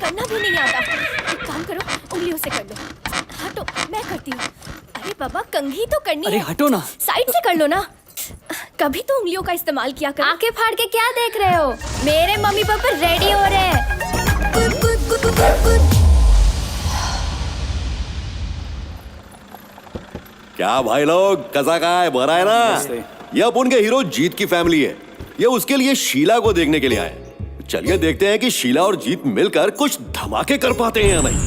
करना भी नहीं आता। एक काम करो, उंगलियों से कर लो। हटो, मैं करती हूँ। अरे बाबा, कंघी तो करनी है। अरे हटो ना। साइड से कर लो ना। कभी तो उंगलियों का इस्तेमाल किया करो। आंखें फाड़ के क्या देख रहे हो? मेरे मम्मी पापा रेडी हो रहे हैं। क्या भाई लोग, कसा का है, भरा है ना? ये अब उनके हीरो जीत की फैमिली है। ये उसके लिए शीला को देखने के लिए आए। चलिए देखते हैं कि शीला और जीत मिलकर कुछ धमाके कर पाते हैं या नहीं।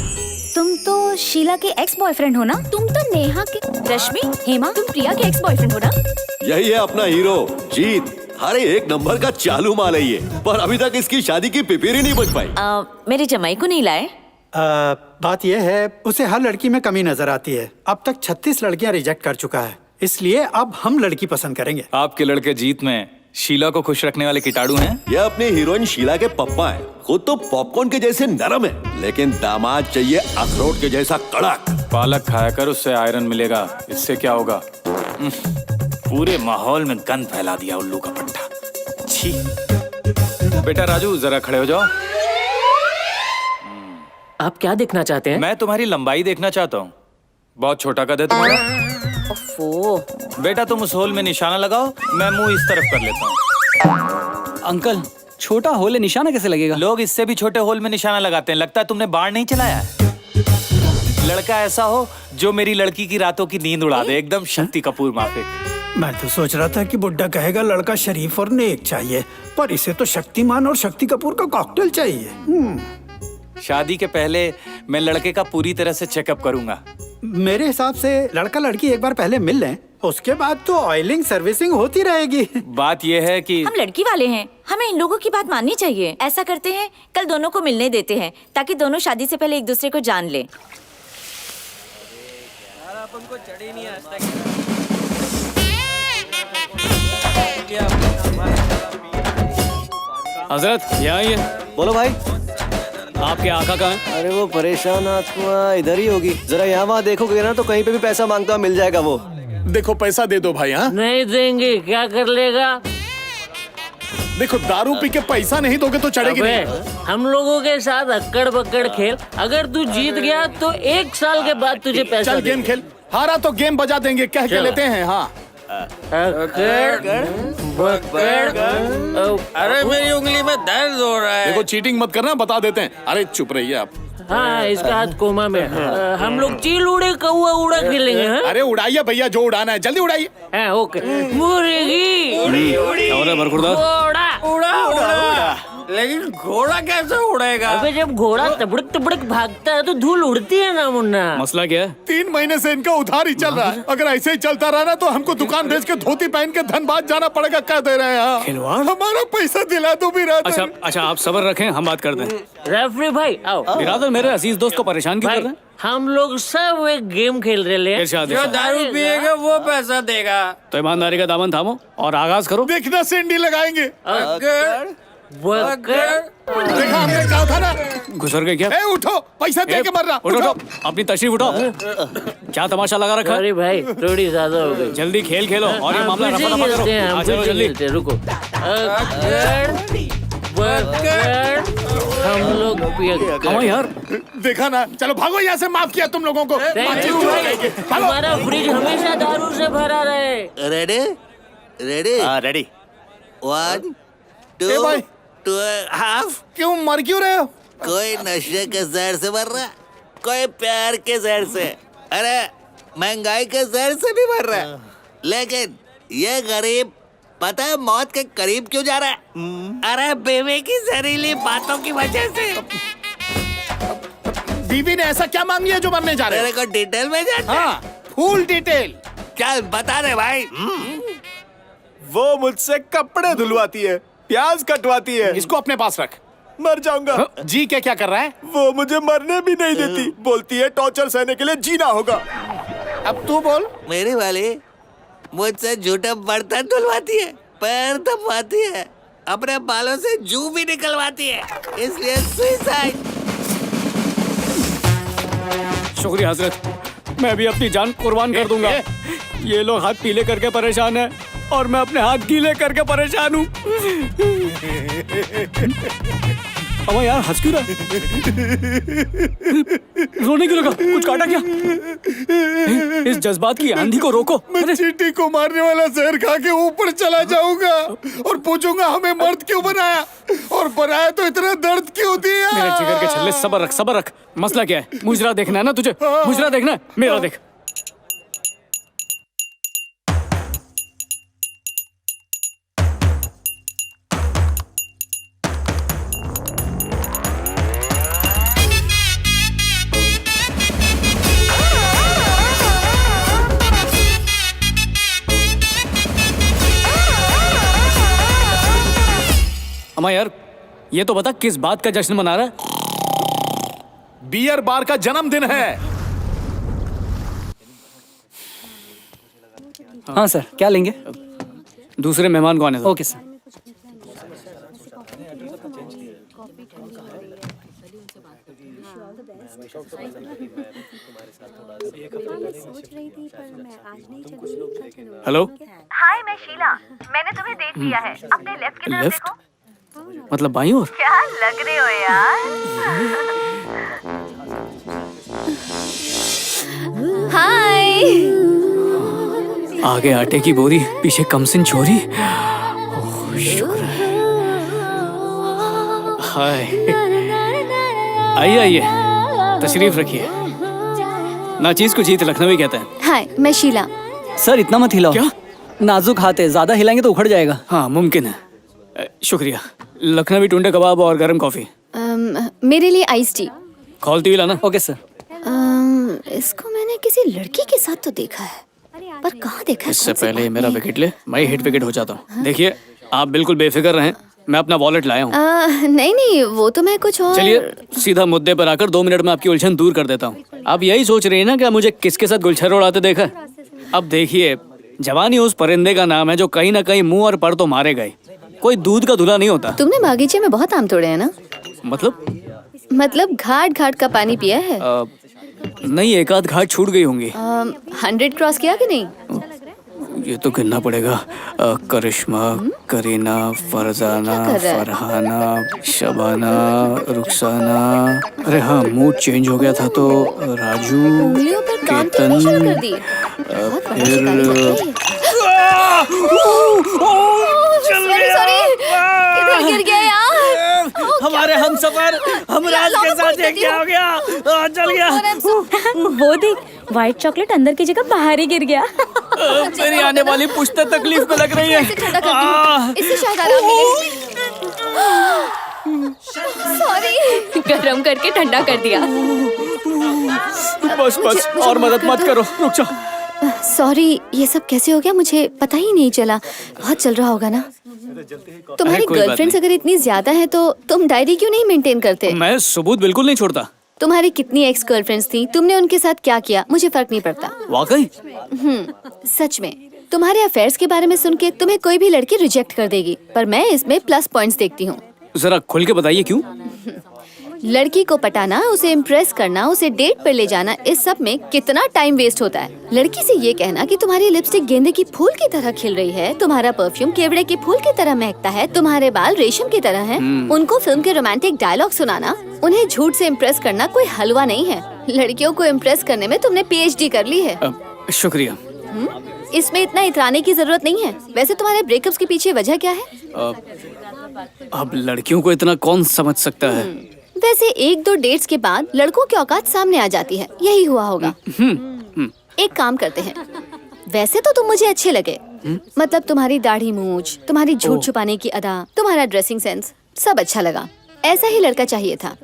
तुम तो शीला के एक्स बॉयफ्रेंड हो ना? तुम तो नेहा के, रश्मि, हेमा, तुम प्रिया के एक्स बॉयफ्रेंड हो ना? यही है अपना हीरो जीत। अरे एक नंबर का चालू माल है ये, पर अभी तक इसकी शादी की पिपीरी नहीं बच पाई। मेरी जमाई को नहीं लाए? बात यह है, उसे हर लड़की में कमी नजर आती है। अब तक 36 लड़कियां रिजेक्ट कर चुका है, इसलिए अब हम लड़की पसंद करेंगे। आपके लड़के जीत में शीला को खुश रखने वाले कीटाणु हैं? ये अपनी हीरोइन शीला के पप्पा हैं। खुद तो पॉपकॉर्न के जैसे नरम है, लेकिन दामाद चाहिए अखरोट के जैसा कड़क। पालक खाया कर, उससे आयरन मिलेगा। इससे क्या होगा? पूरे माहौल में गंद फैला दिया उल्लू का पट्टा। छी। बेटा राजू, जरा खड़े हो जाओ। आप क्या देखना चाहते हैं? मैं तुम्हारी लंबाई देखना चाहता हूँ। बहुत छोटा कद है तुम्हारा। ओफो। बेटा तुम उस होल में निशाना लगाओ, मैं मुंह इस तरफ कर लेता हूँ। अंकल, छोटा होल है, निशाना कैसे लगेगा? लोग इससे भी छोटे होल में निशाना लगाते हैं। लगता है तुमने बाढ़ नहीं चलाया है। लड़का ऐसा हो जो मेरी लड़की की रातों की नींद उड़ा दे, एकदम शक्ति कपूर माफिक। मैं तो सोच रहा था कि बुड्ढा कहेगा लड़का शरीफ और नेक चाहिए, पर इसे तो शक्तिमान और शक्ति कपूर का कॉकटेल चाहिए। शादी के पहले मैं लड़के का पूरी तरह से चेकअप करूंगा। मेरे हिसाब से लड़का लड़की एक बार पहले मिल लें, उसके बाद तो ऑयलिंग सर्विसिंग होती रहेगी। बात यह है कि हम लड़की वाले हैं, हमें इन लोगों की बात माननी चाहिए। ऐसा करते हैं, कल दोनों को मिलने देते हैं, ताकि दोनों शादी से पहले एक दूसरे को जान ले। हजरत, यहाँ आइए। बोलो भाई। आपके आका कहाँ है? अरे वो परेशान आत्मा इधर ही होगी। जरा यहाँ वहाँ देखोगे ना तो कहीं पे भी पैसा मांगता हुआ मिल जाएगा वो। देखो पैसा दे दो भाई। हाँ नहीं देंगे, क्या कर लेगा? देखो, दारू पी के पैसा नहीं दोगे तो चढ़ेगी नहीं। हम लोगों के साथ अक्कड़ बक्कड़ खेल। अगर तू जीत गया तो 1 साल के बाद तुझे पैसा चल गेम खेल, हारा तो गेम बजा देंगे, कह के लेते हैं। हाँ अरे मेरी उंगली में दर्द हो रहा है। देखो चीटिंग मत करना, बता देते हैं। अरे चुप रहिए आप। हाँ, इसका हाथ कोमा में। हम लोग चील उड़े कौआ उड़ा खेलेंगे। अरे उड़ाइए भैया, जो उड़ाना है जल्दी उड़ाइए। ओके। मुर्गी घोड़ा उड़ा। लेकिन घोड़ा कैसे उड़ेगा? अबे जब घोड़ा तबड़क तबड़क भागता है तो धूल उड़ती है ना मुन्ना। मसला क्या है? 3 महीने से इनका उधार ही चल रहा है। अगर ऐसे ही चलता रहा ना तो हमको दुकान बेच के धोती पहन के धनबाद जाना पड़ेगा। क्या दे रहे हैं? खिलवाड़। हमारा पैसा दिला दो बिरादर। अच्छा, आप सब्र रखें, हम बात करते हैं। रेफरी भाई आओ। बिरादर, मेरे अजीज दोस्त को परेशान क्यों कर रहे हैं? हम लोग सब एक गेम खेल रहे हैं। इरशाद, जो इरशाद। दारू पिएगा वो पैसा देगा। तो ईमानदारी का दामन थामो और आगाज करो। देखना सेंडी लगाएंगे। अगर देखा हमने कहा था ना। घुसर गए क्या? उठो, पैसा दे के मर रहा। उठो, अपनी तशरीफ उठाओ। क्या तमाशा लगा रखा? अरे भाई थोड़ी ज्यादा हो गई। जल्दी खेल खेलो और ये मामला रफा दफा करो। चलो जल्दी। रुको। हम लोग यार, देखा ना। चलो भागो यहाँ से, माफ किया तुम लोगों को। हमारा फ्रिज हमेशा दारू से भरा रहे। Ready ready ready. 1 ए भाई, 2 हाफ। क्यों मर क्यों रहे हो? कोई नशे के जहर से मर रहा, कोई प्यार के जहर से, अरे महंगाई के जहर से भी मर रहा है। लेकिन ये गरीब पता है मौत के करीब क्यों जा रहा है? अरे बीवी की जहरीली बातों की वजह से। बीवी ने ऐसा क्या मांग लिया जो मरने जा रहे? तेरे को डिटेल में जानना? हाँ, फुल डिटेल। चल बता दे भाई। वो मुझसे कपड़े धुलवाती है, प्याज कटवाती है। इसको अपने पास रख। मर जाऊंगा। जी क्या कर रहा है? वो मुझे मरने भी नहीं देती, बोलती है टॉर्चर सहने के लिए जीना होगा। अब तू बोल। मेरी वाली मुझसे झूठा बर्तन धुलवाती है, पैर दबाती है, अपने बालों से जू भी निकलवाती है, इसलिए सुसाइड। शुक्रिया हजरत, मैं भी अपनी जान कुर्बान कर दूंगा। ये लोग हाथ पीले करके परेशान हैं और मैं अपने हाथ गीले करके परेशान हूँ। अमा यार हंस क्यों रहा है? रोने क्यों लगा? कुछ काटा क्या? इस जज्बात की आंधी को रोको। मैं चींटी को मारने वाला जहर खा के ऊपर चला जाऊंगा और पूछूंगा हमें मर्द क्यों बनाया, और बनाया तो इतना दर्द क्यों दिया? मेरे जिगर के छल्ले, सबर रख। मसला क्या है? मुजरा देखना है ना तुझे? मुजरा देखना है? मेरा देख। अमा यार, ये तो बता किस बात का जश्न मना रहा है? बियर बार का जन्मदिन है। हाँ सर, क्या लेंगे? दूसरे मेहमान कौन है? Okay sir. हेलो। हाय, मैं शीला। मैंने तुम्हें देख लिया है। अपने लेफ्ट की तरफ लेफ्ट? देखो। मतलब बाईं ओर? क्या लग रहे हो यार? हाय। आगे आटे की बोरी, पीछे कमसिन छोरी। ओह, शुक्र है। हाय। आइए, तशरीफ रखिए। नाचीज को जीत लखनवी कहते हैं। हाय, मैं शीला। सर इतना मत हिलाओ। क्या? नाजुक हाथ है, ज्यादा हिलाएंगे तो उखड़ जाएगा। हाँ, मुमकिन है। शुक्रिया। लखनवी टुंडे कबाब और गरम कॉफी। मेरे लिए आइस टी। खोलती हुई लाना। Okay sir. इसको मैंने किसी लड़की के साथ तो देखा है, पर कहाँ देखा है? इससे पहले मेरा विकेट ले, मैं हिट विकेट हो जाता हूँ। देखिए, आप बिल्कुल बेफिक्र रहें, मैं अपना वॉलेट लाया हूँ। नहीं, वो तो मैं कुछ और। चलिए सीधा मुद्दे पर आकर 2 मिनट में आपकी उलझन दूर कर देता हूँ। आप यही सोच रही हैं ना कि मुझे किसके साथ गुलछर उड़ाते देखा है? अब देखिए, जवानी उस परिंदे का नाम है जो कहीं ना कहीं मुंह और पर तो मारे गए। कोई दूध का धुला नहीं होता। तुमने बागीचे में बहुत आम तोड़े हैं ना? मतलब घाट घाट का पानी पिया है? नहीं, एक आध घाट छूट गई होंगी। 100 क्रॉस किया कि नहीं? ये तो गिनना पड़ेगा। करिश्मा, करीना, फरजाना, फरहाना, शबाना, रुखसाना। अरे हाँ, मूड चेंज हो गया था तो राजू, उंगलियों पर काम करना शुरू कर दी। बहुत बड़ा शिकारी लगता है ये। सॉरी, किधर गिर गया यार? हमारे हमसफर हमराज के साथ ये क्या हो गया? चल गया। वो देख, व्हाइट चॉकलेट अंदर की जगह बाहर ही गिर गया। मेरी आने वाली पुश्ते तकलीफ में लग रही है। इससे शायद आराम मिले। सॉरी, गरम करके ठंडा कर दिया। बस और मदद मत करो, रुक जाओ। सॉरी, ये सब कैसे हो गया मुझे पता ही नहीं चला। बहुत चल रहा होगा ना? तुम्हारी गर्लफ्रेंड्स अगर इतनी ज्यादा है तो तुम डायरी क्यों नहीं मेंटेन करते? मैं सबूत बिल्कुल नहीं छोड़ता। तुम्हारी कितनी एक्स गर्लफ्रेंड्स थी, तुमने उनके साथ क्या किया, मुझे फर्क नहीं पड़ता। वाकई? सच में तुम्हारे अफेयर्स के बारे में सुन के तुम्हें कोई भी लड़की रिजेक्ट कर देगी, पर मैं इसमें प्लस पॉइंट्स देखती हूँ। जरा खुल के बताइए क्यों? लड़की को पटाना, उसे इम्प्रेस करना, उसे डेट पर ले जाना, इस सब में कितना टाइम वेस्ट होता है। लड़की से ये कहना कि तुम्हारी लिपस्टिक गेंदे की फूल की तरह खिल रही है, तुम्हारा परफ्यूम केवड़े के फूल की तरह महकता है, तुम्हारे बाल रेशम की तरह हैं, उनको फिल्म के रोमांटिक डायलॉग सुनाना, उन्हें झूठ से इम्प्रेस करना कोई हलवा नहीं है। लड़कियों को इम्प्रेस करने में तुमने PhD कर ली है। शुक्रिया। इसमें इतना इतराने की जरूरत नहीं है। वैसे तुम्हारे ब्रेकअप्स के पीछे वजह क्या है? अब लड़कियों को इतना कौन समझ सकता है? वैसे 1-2 डेट्स के बाद लड़कों की औकात सामने आ जाती है, यही हुआ होगा। एक काम करते हैं, वैसे तो तुम मुझे अच्छे लगे, मतलब तुम्हारी दाढ़ी मूंछ, तुम्हारी झूठ छुपाने की अदा, तुम्हारा ड्रेसिंग सेंस, सब अच्छा लगा। ऐसा ही लड़का चाहिए था।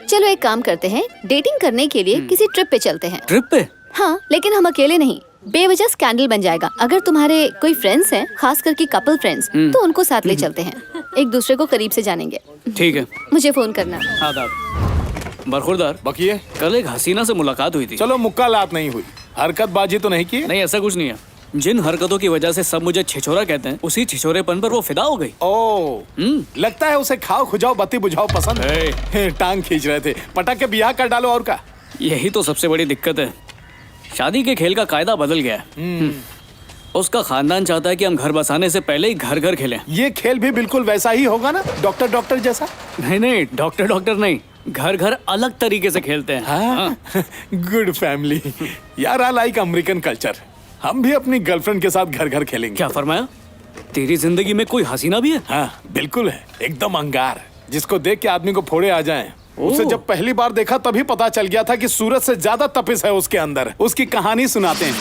चलो एक काम करते हैं, डेटिंग करने के लिए किसी ट्रिप पे चलते हैं। ट्रिप पे? हाँ, लेकिन हम अकेले नहीं, बेवजह स्कैंडल बन जाएगा। अगर तुम्हारे कोई फ्रेंड्स हैं, खास करके कपल फ्रेंड्स, तो उनको साथ ले चलते हैं, एक दूसरे को करीब से जानेंगे। ठीक है, मुझे फोन करना। आदाब। बरखुरदार, बकिए कल एक हसीना से मुलाकात हुई थी। चलो मुक्कालात नहीं हुई, हरकतबाजी तो नहीं की? नहीं, ऐसा कुछ नहीं है। जिन हरकतों की वजह से सब मुझे छिछोरा कहते हैं, उसी छिछोरेपन पर वो फिदा हो गई। ओह, लगता है उसे खाओ खुजाओ बत्ती बुझाओ पसंद है। टांग खींच रहे थे, पटक के बियाह कर डालो और का। यही तो सबसे बड़ी दिक्कत है, शादी के खेल का कायदा बदल गया है। उसका खानदान चाहता है कि हम घर बसाने से पहले ही घर घर खेलें। ये खेल भी बिल्कुल वैसा ही होगा ना, डॉक्टर डॉक्टर जैसा? नहीं नहीं, डॉक्टर डॉक्टर नहीं, घर घर अलग तरीके से खेलते हैं। हाँ। गुड फैमिली यार, आई लाइक अमेरिकन कल्चर। हम भी अपनी गर्लफ्रेंड के साथ घर घर खेलेंगे। क्या फरमाया? तेरी जिंदगी में कोई हसीना भी है? हाँ बिल्कुल है, एकदम अंगार, जिसको देख के आदमी को फोड़े आ जाएं। उसे जब पहली बार देखा तभी पता चल गया था कि सूरज से ज्यादा तपिश है उसके अंदर। उसकी कहानी सुनाते हैं। मैं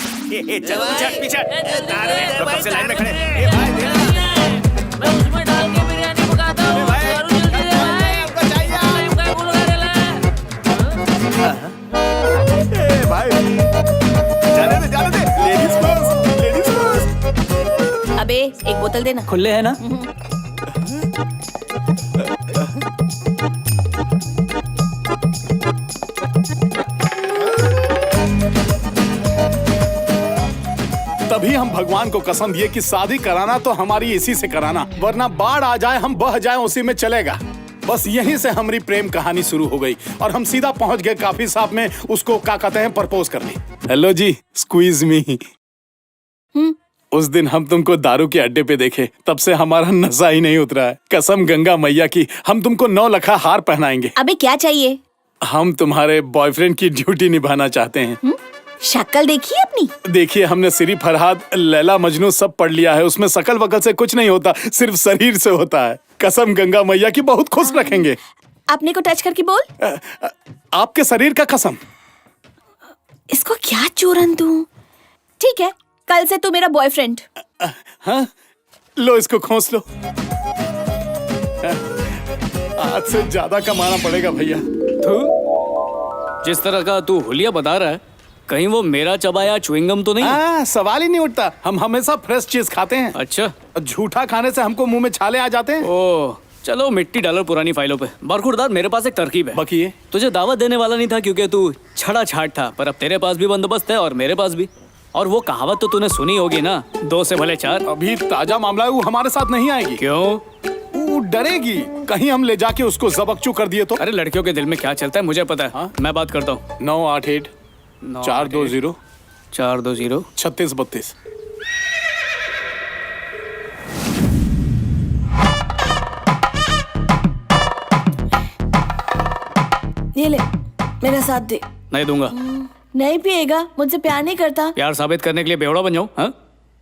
उसमें डाल के बिरयानी पकाता हूँ। और जल्दी से आए। टाइम का बोल रहा है। अबे एक बोतल देना। खुले है ना? तभी हम भगवान को कसम दिए कि शादी कराना तो हमारी इसी से कराना, वरना बाढ़ आ जाए हम बह जाए उसी में चलेगा। बस यहीं से हमारी प्रेम कहानी शुरू हो गई और हम सीधा पहुंच गए काफी साहब में उसको क्या कहते हैं प्रपोज करने। हेलो जी, स्क्वीज मी। उस दिन हम तुमको दारू के अड्डे पे देखे, तब से हमारा नशा ही नहीं उतरा है। कसम गंगा मैया की, हम तुमको 9 लखा हार पहनाएंगे। अबे क्या चाहिए? हम तुम्हारे बॉयफ्रेंड की ड्यूटी निभाना चाहते हैं। शक्ल देखिए अपनी। देखिए, हमने सिरी फरहाद, लैला मजनू सब पढ़ लिया है। उसमें शकल वकल से कुछ नहीं होता, सिर्फ शरीर से होता है। कसम गंगा मैया की, बहुत खुश रखेंगे। अपने को टच करके बोल। आपके शरीर का कसम। इसको क्या चूरन दूं? ठीक है, कल से तू मेरा बॉयफ्रेंड। हाँ, लो इसको खोस लो। आज से ज्यादा कमाना पड़ेगा भैया। जिस तरह का तू हुलिया बता रहा है, कहीं वो मेरा चबाया च्युइंगम तो नहीं? सवाल ही नहीं उठता, हम हमेशा फ्रेश चीज खाते हैं। अच्छा, झूठा खाने से हमको मुंह में छाले आ जाते हैं। ओह, चलो मिट्टी डालो पुरानी फाइलों पे। बरखुरदार, मेरे पास एक तरकीब है। बकिए। तुझे दावत देने वाला नहीं था क्योंकि तू छड़ा छाट था, पर अब तेरे पास भी बंदोबस्त है और मेरे पास भी। और वो कहावत तो तूने सुनी होगी ना, 2 से भले 4। अभी ताजा मामला है, वो हमारे साथ नहीं आएगी। क्यों? वो डरेगी, कहीं हम ले जाके उसको जबकचू कर दिए तो। अरे लड़कियों के दिल में क्या चलता है मुझे पता है। मैं बात करता हूँ। 988 420 420 3632। ये ले, मेरा साथ दे। नहीं दूंगा। नहीं पिएगा? मुझसे प्यार नहीं करता? प्यार साबित करने के लिए बेवड़ा बन जाऊं? हाँ,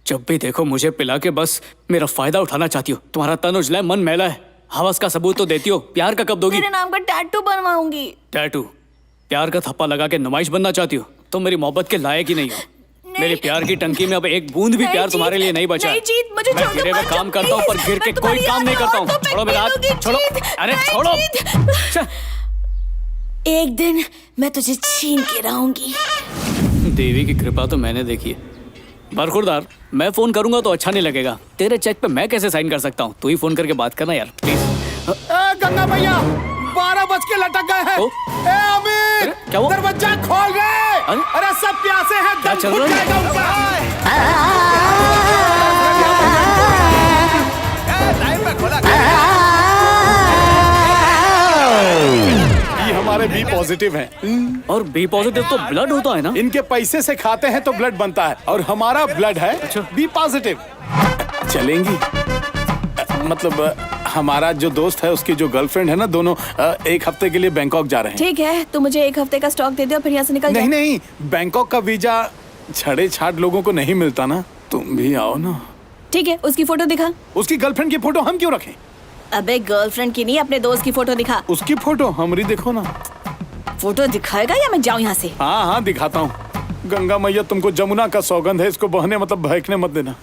जब भी देखो मुझे पिला के बस मेरा फायदा उठाना चाहती हो। तुम्हारा तन उजला है, मन मैला है। हवस का सबूत तो देती हो, प्यार का कब दोगी? तेरे नाम का टैटू बनवाऊंगी। टैटू? प्यार का थप्पा लगा के नुमाइश बनना चाहती हो? तुम मेरी मोहब्बत के लायक ही नहीं हो। मेरे प्यार की टंकी में अब एक बूंद भी प्यार तुम्हारे लिए नहीं बचा। नहीं जीत, मुझे मैं गिरे हुए काम करता हूँ, पर गिर के कोई काम नहीं करता हूँ। छोड़ो मेरा हाथ, छोड़ो। अरे छोड़ो। एक दिन मैं तुझे छीन के रहूंगी। देवी की कृपा तो मैंने देखी है। बरखुरदार, मैं फोन करूंगा तो अच्छा नहीं लगेगा। तेरे चेक पे मैं कैसे साइन कर सकता हूँ? तू ही फोन करके बात करना यार, प्लीज। गंगा भैया, 12 बज के लटक गए हैं। अमीर, क्या हुआ? दरवाजा खोल गए। अरे सब प्यासे हैं, क्या दम चल घुट रहा है? जाएगा उनका। ये हमारे बी पॉजिटिव हैं। और बी पॉजिटिव तो ब्लड होता है ना? इनके पैसे से खाते हैं तो ब्लड बनता है, और हमारा ब्लड है बी पॉजिटिव। चलेंगी? मतलब हमारा जो दोस्त है, उसकी जो गर्लफ्रेंड है ना, दोनों 1 हफ्ते के लिए बैंकॉक जा रहे हैं। ठीक है, तू मुझे 1 हफ्ते का स्टॉक दे दे और फिर यहाँ से निकल जा। नहीं, बैंकॉक का वीजा छड़े छाट लोगों को नहीं मिलता ना। तुम भी आओ ना। ठीक है, उसकी फोटो दिखा। उसकी गर्लफ्रेंड की फोटो हम क्यों रखें? अबे गर्लफ्रेंड की नहीं, अपने दोस्त की फोटो दिखा। उसकी फोटो हमारी देखो ना। फोटो दिखाएगा या मैं जाऊँ यहाँ से? हाँ दिखाता हूँ। गंगा मैया, तुमको जमुना का सौगंध है, इसको बहने मतलब बहकने मत देना।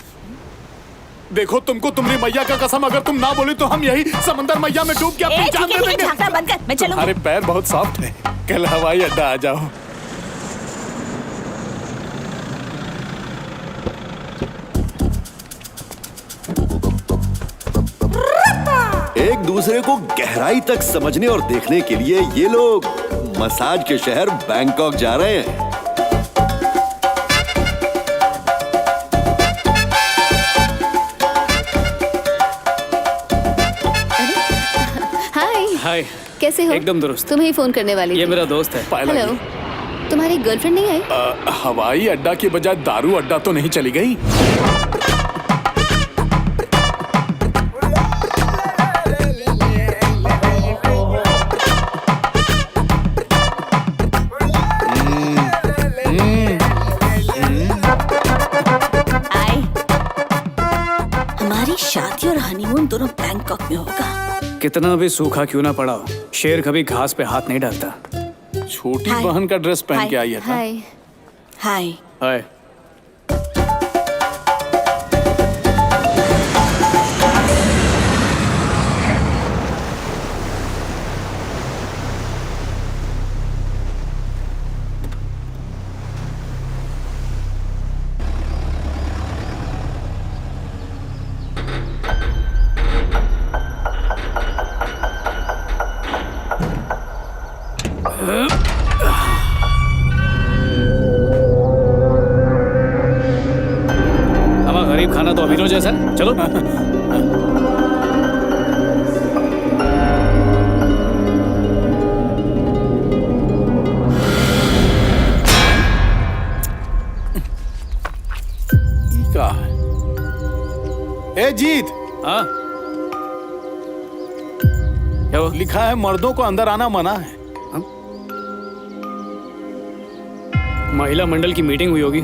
देखो, तुमको तुम्हारी मैया का कसम, अगर तुम ना बोली तो हम यही समंदर मैया में डूब के अपनी जान दे देंगे। झांकना बंद कर, मैं चलूंगी। तुम्हारे पैर बहुत सॉफ्ट है, कल हवाई अड्डा आ जाओ। एक दूसरे को गहराई तक समझने और देखने के लिए ये लोग मसाज के शहर बैंकॉक जा रहे हैं। हाय, कैसे हो? एकदम दुरुस्त। तुम्हें ही फोन करने वाली थी। ये मेरा दोस्त है। हेलो, तुम्हारी गर्लफ्रेंड नहीं आई? हवाई अड्डा की बजाय दारू अड्डा तो नहीं चली गई? में होगा। कितना भी सूखा क्यों ना पड़ा हो, शेर कभी घास पे हाथ नहीं डालता। छोटी हाय। बहन का ड्रेस पहन के आई है था। हाय। हाय। हाय। हमारा गरीब खाना तो अमीरों जैसा है। चलो। का है? ए जीत, हाँ क्या हुआ? लिखा है मर्दों को अंदर आना मना है। महिला मंडल की मीटिंग हुई होगी।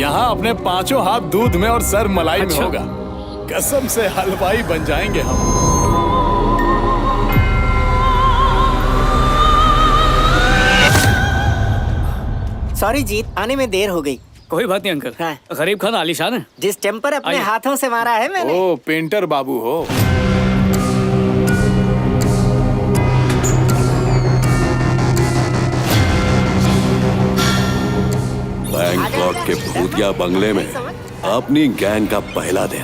यहाँ अपने पांचों हाथ दूध में और सर मलाई अच्छा। में होगा। कसम से हलवाई बन जाएंगे हम। सॉरी जीत, आने में देर हो गई। कोई बात नहीं अंकल। हाँ। गरीब खाना आलीशान है। जिस टेम्पर अपने आइए। हाथों से मारा है मैंने। ओ पेंटर बाबू हो। बैंकॉक के भूतिया बंगले में अपनी गैंग का पहला दिन।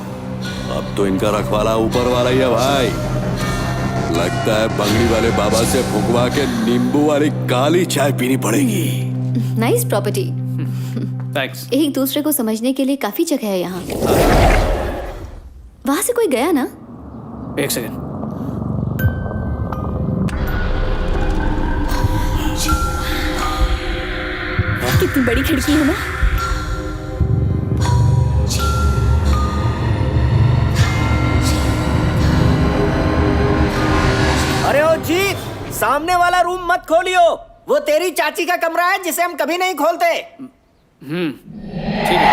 अब तो इनका रखवाला ऊपर वाला ही है भाई। लगता है बंगड़ी वाले बाबा से फुकवा के नींबू वाली काली चाय पीनी पड़ेगी। Nice property. थैंक्स। एक दूसरे को समझने के लिए काफी जगह है यहाँ। वहाँ से कोई गया ना? एक सेकंड। कितनी बड़ी खिड़की है ना? अरे ओ जीत, सामने वाला रूम मत खोलियो। वो तेरी चाची का कमरा है जिसे हम कभी नहीं खोलते। ठीक है।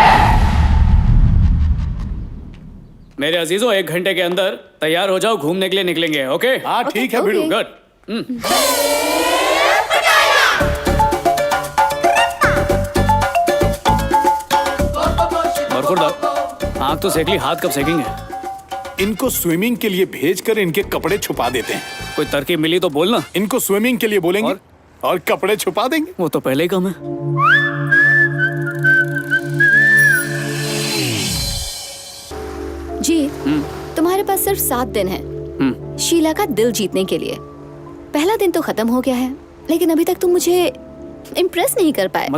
मेरे अजीजों, 1 घंटे के अंदर तैयार हो जाओ, घूमने के लिए निकलेंगे। ओके? हाँ ठीक है भिड़ू। गुड। आँख तो सेक ली, हाथ कब सेकेंगे? इनको स्विमिंग के लिए भेजकर इनके कपड़े छुपा देते हैं। कोई तरकीब मिली तो बोलना। इनको स्विमिंग के लिए बोलेंगे और कपड़े छुपा देंगे। वो तो पहले ही कम है। जी, तुम्हारे पास सिर्फ 7 दिन है शीला का दिल जीतने के लिए। पहला दिन तो खत्म हो गया है, लेकिन अभी तक तुम मुझे इम्प्रेस नहीं कर पाए।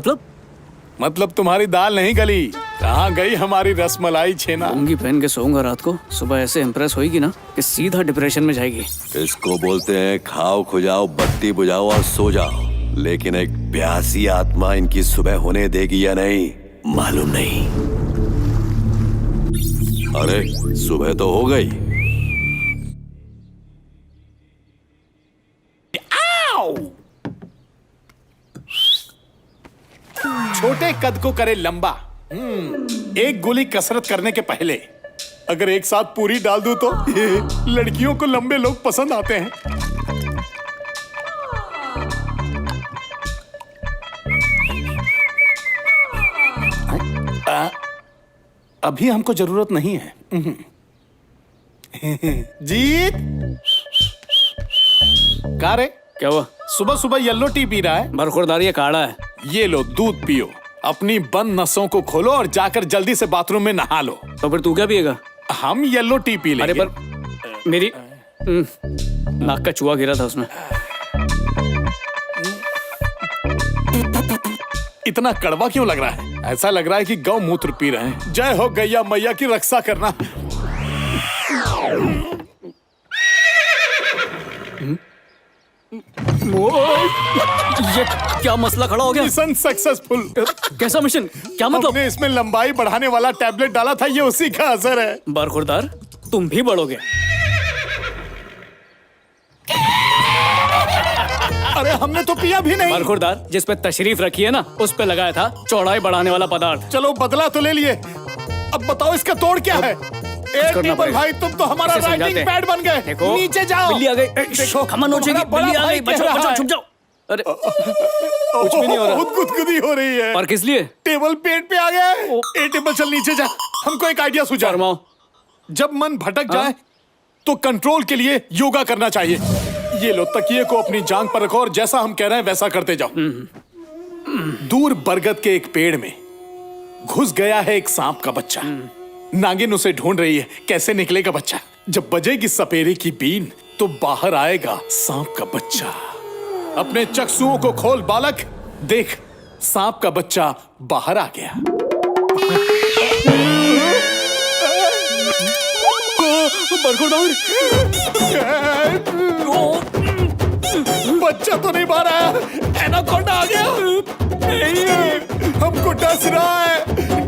मतलब तुम्हारी दाल नहीं गली। कहाँ गई हमारी रसमलाई छेना? लुंगी पहन के सोऊंगा रात को, सुबह ऐसे इम्प्रेस होगी ना कि सीधा डिप्रेशन में जाएगी। इसको बोलते हैं खाओ खुजाओ, बत्ती बुझाओ और सो जाओ। लेकिन एक प्यासी आत्मा इनकी सुबह होने देगी या नहीं मालूम नहीं। अरे सुबह तो हो गई। छोटे कद को करे लंबा। एक गोली कसरत करने के पहले अगर एक साथ पूरी डाल दूं तो लड़कियों को लंबे लोग पसंद आते हैं। अभी हमको जरूरत नहीं है। जीत का रे? क्या हुआ? सुबह सुबह येलो टी पी रहा है? बरखुरदार ये काढ़ा है। ये लो दूध पियो, अपनी बंद नसों को खोलो और जाकर जल्दी से बाथरूम में नहा लो। तो फिर तू क्या पिएगा? हम येलो टी पी लेंगे। अरे पर मेरी नाक का चूहा गिरा था उसमें। इतना कड़वा क्यों लग रहा है? ऐसा लग रहा है कि गौ मूत्र पी रहे हैं। जय हो गैया मैया की रक्षा करना। ये क्या मसला खड़ा हो गया? Mission successful. कैसा मिशन? क्या मतलब? हमने इसमें लंबाई बढ़ाने वाला टैबलेट डाला था, ये उसी का असर है। बरखुरदार, तुम भी बढ़ोगे। अरे हमने तो पिया भी नहीं। बरखुरदार, जिस पे तशरीफ रखी है ना, उस पे लगाया था चौड़ाई बढ़ाने वाला पदार्थ। चलो बदला तो ले लिए, अब बताओ इसका तोड़ क्या है? करना पड़ेगा। भाई तुम तो हमारा इसे समझाते राइटिंग हैं। पैड बन गए। देखो, नीचे जाओ। बिल्ली आ गई। खमन नोचेगी, बिल्ली आ गई। बचाओ बचाओ, छुप जाओ। अरे कुछ भी नहीं हो रहा। बहुत गुदगुदी हो रही है। और किस लिए? टेबल पेट पे आ गया है। ए टेबल चल नीचे जा। हमको एक आइडिया सूझा। फरमाओ। जब मन भटक जाए तो कंट्रोल के लिए योगा करना चाहिए। ये लो, तकिए को अपनी जांघ पर रखो और जैसा हम कह रहे हैं वैसा करते जाओ। दूर बरगद के एक पेड़ में घुस गया है एक सांप का बच्चा। नागिन उसे ढूंढ रही है, कैसे निकलेगा बच्चा। जब बजेगी सपेरे की बीन तो बाहर आएगा सांप का बच्चा। अपने चक्षुओं को खोल बालक, देख सांप का बच्चा बाहर आ गया। बच्चा तो नहीं मारा है, एनाकोंडा आ गया। हमको डस रहा है,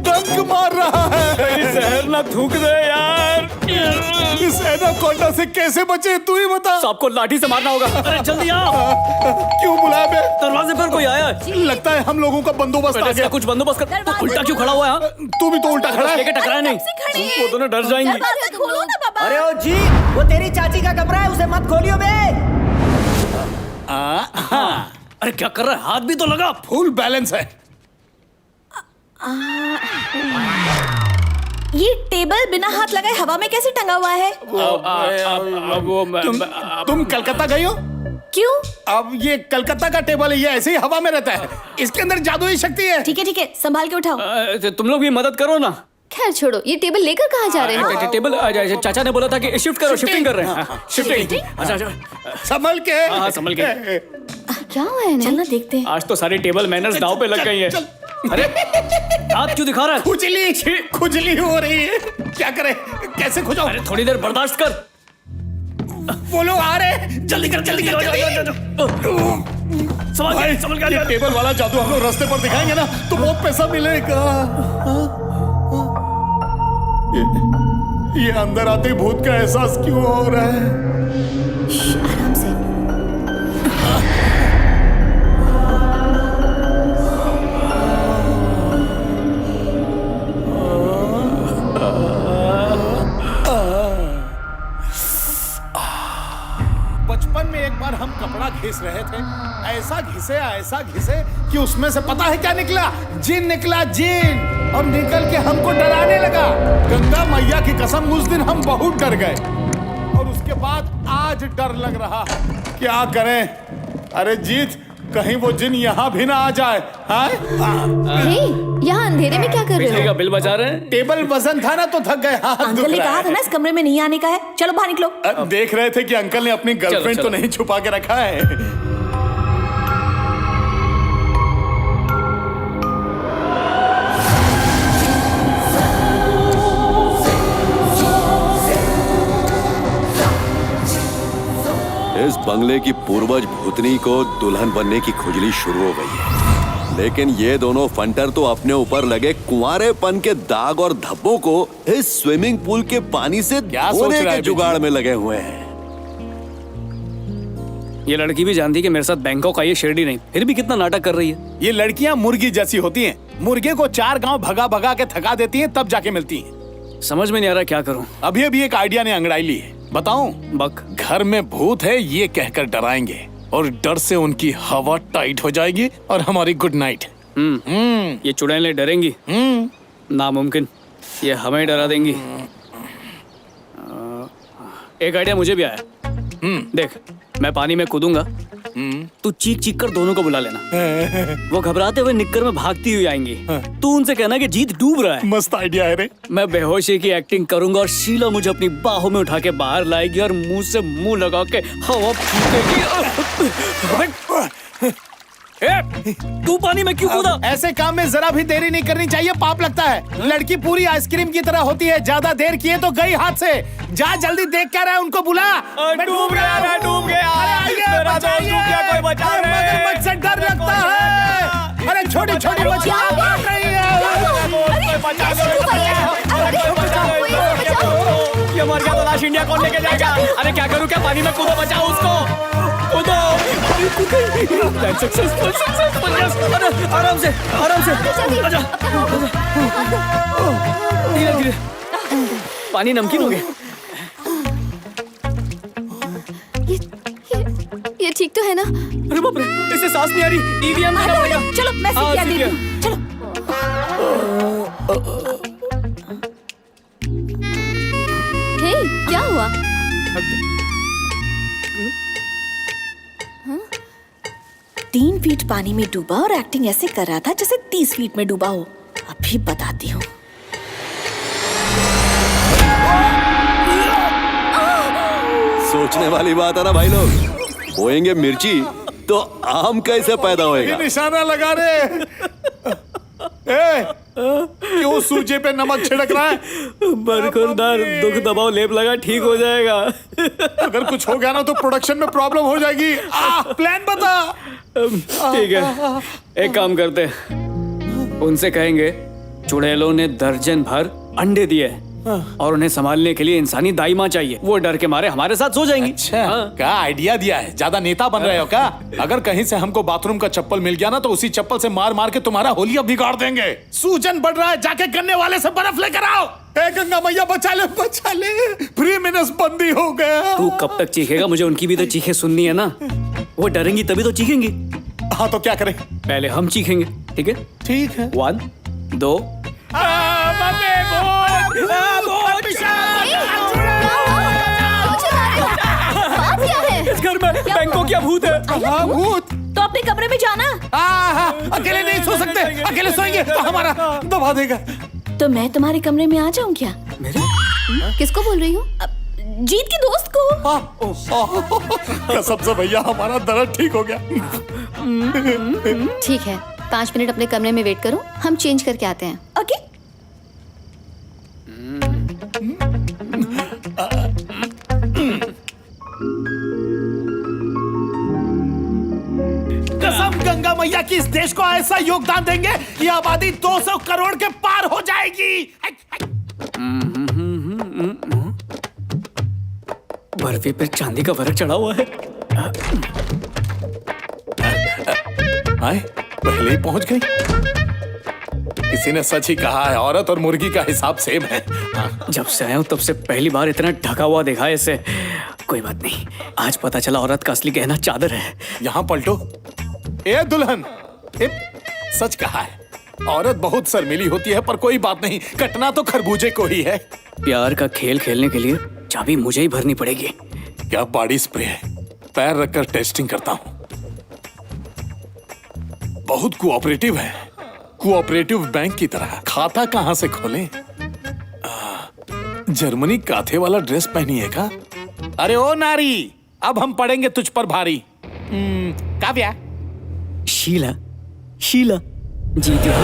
डंक मार रहा है। जहर ना थूक दे यार। इस एनाकोंडा से कैसे बचे तू ही बता। सबको लाठी से मारना होगा। अरे जल्दी आओ। क्यों बुलाया बे? दरवाजे पर कोई आया है। लगता है हम लोगों का बंदोबस्त आ गया। कुछ बंदोबस्त कर। तो उल्टा क्यों खड़ा हुआ है? तू भी तो उल्टा खड़ा है। लेके टकराया नहीं, वो दोनों डर जाएंगी। अरे ओ जी, वो तेरी चाची का कमरा है, उसे मत खोलियो बे। अरे क्या कर रहा है? हाथ भी तो लगा। फुल बैलेंस है। ये टेबल बिना हाथ लगाए हवा में कैसे टंगा हुआ है? तुम कलकत्ता गई हो? क्यों? अब ये कलकत्ता का टेबल है, ये ऐसे ही हवा में रहता है। इसके अंदर जादुई शक्ति है। ठीक है, संभाल के उठाओ। तुम लोग भी मदद करो ना। खैर छोड़ो, ये टेबल लेकर कहाँ जा रहे हैं? टेबल चाचा ने बोला था कि शिफ्ट करो, शिफ्टिंग कर रहे हैं। शिफ्टिंग। अच्छा संभल के। हाँ संभल के। क्या हुआ है? चलना देखते हैं। आज तो सारी टेबल मैनर्स दांव पे लग गई है। अरे हाथ क्यों दिखा रहा है? खुजली हो रही है। क्या करे, कैसे खुजाओ? अरे थोड़ी देर बर्दाश्त कर। वो लोग आ रहे, जल्दी कर। समझ गया। टेबल वाला जादू हम लोग रास्ते पर दिखाएंगे ना तो बहुत पैसा मिलेगा। ये अंदर आते ही भूत का एहसास क्यों हो रहा है? आराम से। बचपन में एक बार हम कपड़ा घिस रहे थे, ऐसा घिसे कि उसमें से पता है क्या निकला? जिन निकला, जिन। और निकल के हमको डराने लगा। गंगा मैया की कसम, उस दिन हम बहुत डर गए और उसके बाद आज डर लग रहा है। क्या करें? अरे जीत, कहीं वो जिन यहाँ भी ना आ जाए। यहाँ अंधेरे में क्या कर रहे बिजली का हो? बिल बचा रहे हैं। टेबल वजन था ना तो थक गए। अंकल ने कहा था ना इस कमरे में नहीं आने का है। चलो बाहर निकलो। देख रहे थे कि अंकल ने अपनी गर्लफ्रेंड चलो। तो नहीं छुपा के रखा है। इस बंगले की पूर्वज भूतनी को दुल्हन बनने की खुजली शुरू हो गई है, लेकिन ये दोनों फंटर तो अपने ऊपर लगे कुंवारेपन के दाग और धब्बों को इस स्विमिंग पूल के पानी से धोने के जुगाड़ में लगे हुए हैं। ये लड़की भी जानती कि मेरे साथ बैंकॉक आई है, शिरडी नहीं, फिर भी कितना नाटक कर रही है। ये लड़कियां मुर्गी जैसी होती हैं। मुर्गे को 4 गांव भगा भगा के थका देती हैं, तब जाके मिलती हैं। समझ में नहीं आ रहा क्या करूं। अभी एक आइडिया ने अंगड़ाई ली है, बताऊं? बक। घर में भूत है ये कहकर डराएंगे और डर से उनकी हवा टाइट हो जाएगी और हमारी गुड नाइट। ये चुड़ैलें डरेंगी? नामुमकिन, ये हमें डरा देंगी। एक आइडिया मुझे भी आया। देख, मैं पानी में कूदूंगा, तू चीख चीख कर दोनों को बुला लेना। वो घबराते हुए निक्कर में भागती हुई आएंगी। तू उनसे कहना कि जीत डूब रहा है। मस्त आइडिया है रे। मैं बेहोशी की एक्टिंग करूंगा और शीला मुझे अपनी बाहों में उठा के बाहर लाएगी और मुंह से मुंह लगा के हवा फूकेगी। तू पानी में क्यों कूदा? ऐसे काम में जरा भी देरी नहीं करनी चाहिए, पाप लगता है। लड़की पूरी आइसक्रीम की तरह होती है, ज्यादा देर किए तो गई हाथ से। जा जल्दी, देख क्या रहा है, उनको बुला। मैं डूब गया। मेरा दोस्त डूब गया, कोई बचा ले। मगरमच्छ से डर लगता है। अरे छोटी छोटी मछलियां भाग रही है। ये मर गया तो लाश इंडिया कौन लेके जाएगा? अरे क्या करूं, क्या पानी में कूदो, बचाओ उसको, कूदो। आराम से धीरे धीरे। पानी नमकीन हो गया। ये ठीक तो है ना? अरे बाप रे, इससे सांस नहीं आ रही। ईवीएम देना पड़ेगा। चलो मैं सीखिया देती हूँ। चलो हे, क्या हुआ? 3 फीट पानी में डूबा और एक्टिंग ऐसे कर रहा था जैसे 30 फीट में डूबा हो। अभी बताती हूँ। सोचने वाली बात है ना भाई लोग। बोएंगे मिर्ची तो आम कैसे पैदा होएगा? निशाना लगा रे। क्यों सूजे पे नमक छिड़क रहा है? बरखुरदार, दुख दबाओ लेप लगा, ठीक हो जाएगा। अगर कुछ हो गया ना तो प्रोडक्शन में प्रॉब्लम हो जाएगी। प्लान बता। ठीक है, एक काम करते, उनसे कहेंगे चुड़ैलों ने दर्जन भर अंडे दिए और उन्हें संभालने के लिए इंसानी दाई माँ चाहिए। वो डर के मारे हमारे साथ सो जाएंगी। अच्छा, क्या आइडिया दिया है? ज्यादा नेता बन रहे हो क्या? अगर कहीं से हमको बाथरूम का चप्पल मिल गया ना तो उसी चप्पल से मार मार के तुम्हारा होलिया बिगाड़ देंगे। सूजन बढ़ रहा है, जाके गन्ने वाले से बर्फ लेकर आओ। ए गंगा मैया बचा ले, बचा ले। फ्री मिनस बंदी हो गया। तू कब तक चीखेगा? मुझे उनकी भी तो चीखें सुननी है ना। वो डरेंगी तभी तो चीखेंगी। हाँ तो क्या करें? पहले हम चीखेंगे, ठीक है? ठीक है। 1 2 इस घर में बैंकों क्या भूत है? भूत तो अपने कमरे में जाना। अकेले नहीं सो सकते। अकेले सोएंगे तो हमारा दबा देगा। तो मैं तुम्हारे कमरे में आ जाऊं क्या? मेरे? किसको बोल रही हो? जीत की दोस्त को। कसम से भैया हमारा दर्द ठीक हो गया। ठीक है, 5 मिनट अपने कमरे में वेट करो, हम चेंज करके आते हैं। ओके। कसम गंगा मैया की इस देश को ऐसा योगदान देंगे कि आबादी 200 करोड़ के पार हो जाएगी। बर्फी पे चांदी का फर्क चढ़ा हुआ है। आए, पहले ही पहुंच गई। किसी ने सच ही कहा है, औरत और मुर्गी का हिसाब सेम है। जब से आया हूं तब से पहली बार इतना ढका हुआ देखा है इसे। कोई बात नहीं, आज पता चला औरत का असली गहना चादर है। यहाँ पलटो। ए दुल्हन, सच कहा है, औरत बहुत शर्मीली होती है, पर कोई बात नहीं, कटना तो खरबूजे को ही है। प्यार का खेल खेलने के लिए चाबी मुझे ही भरनी पड़ेगी। क्या बॉडी स्प्रे है, पैर रखकर टेस्टिंग करता हूँ। बहुत कोऑपरेटिव है, कोऑपरेटिव बैंक की तरह। खाता कहाँ से खोलें? जर्मनी काथे वाला ड्रेस पहनी है का? अरे ओ नारी, अब हम पड़ेंगे तुझ पर भारी। काव्या, शीला, शीला जीती हूँ।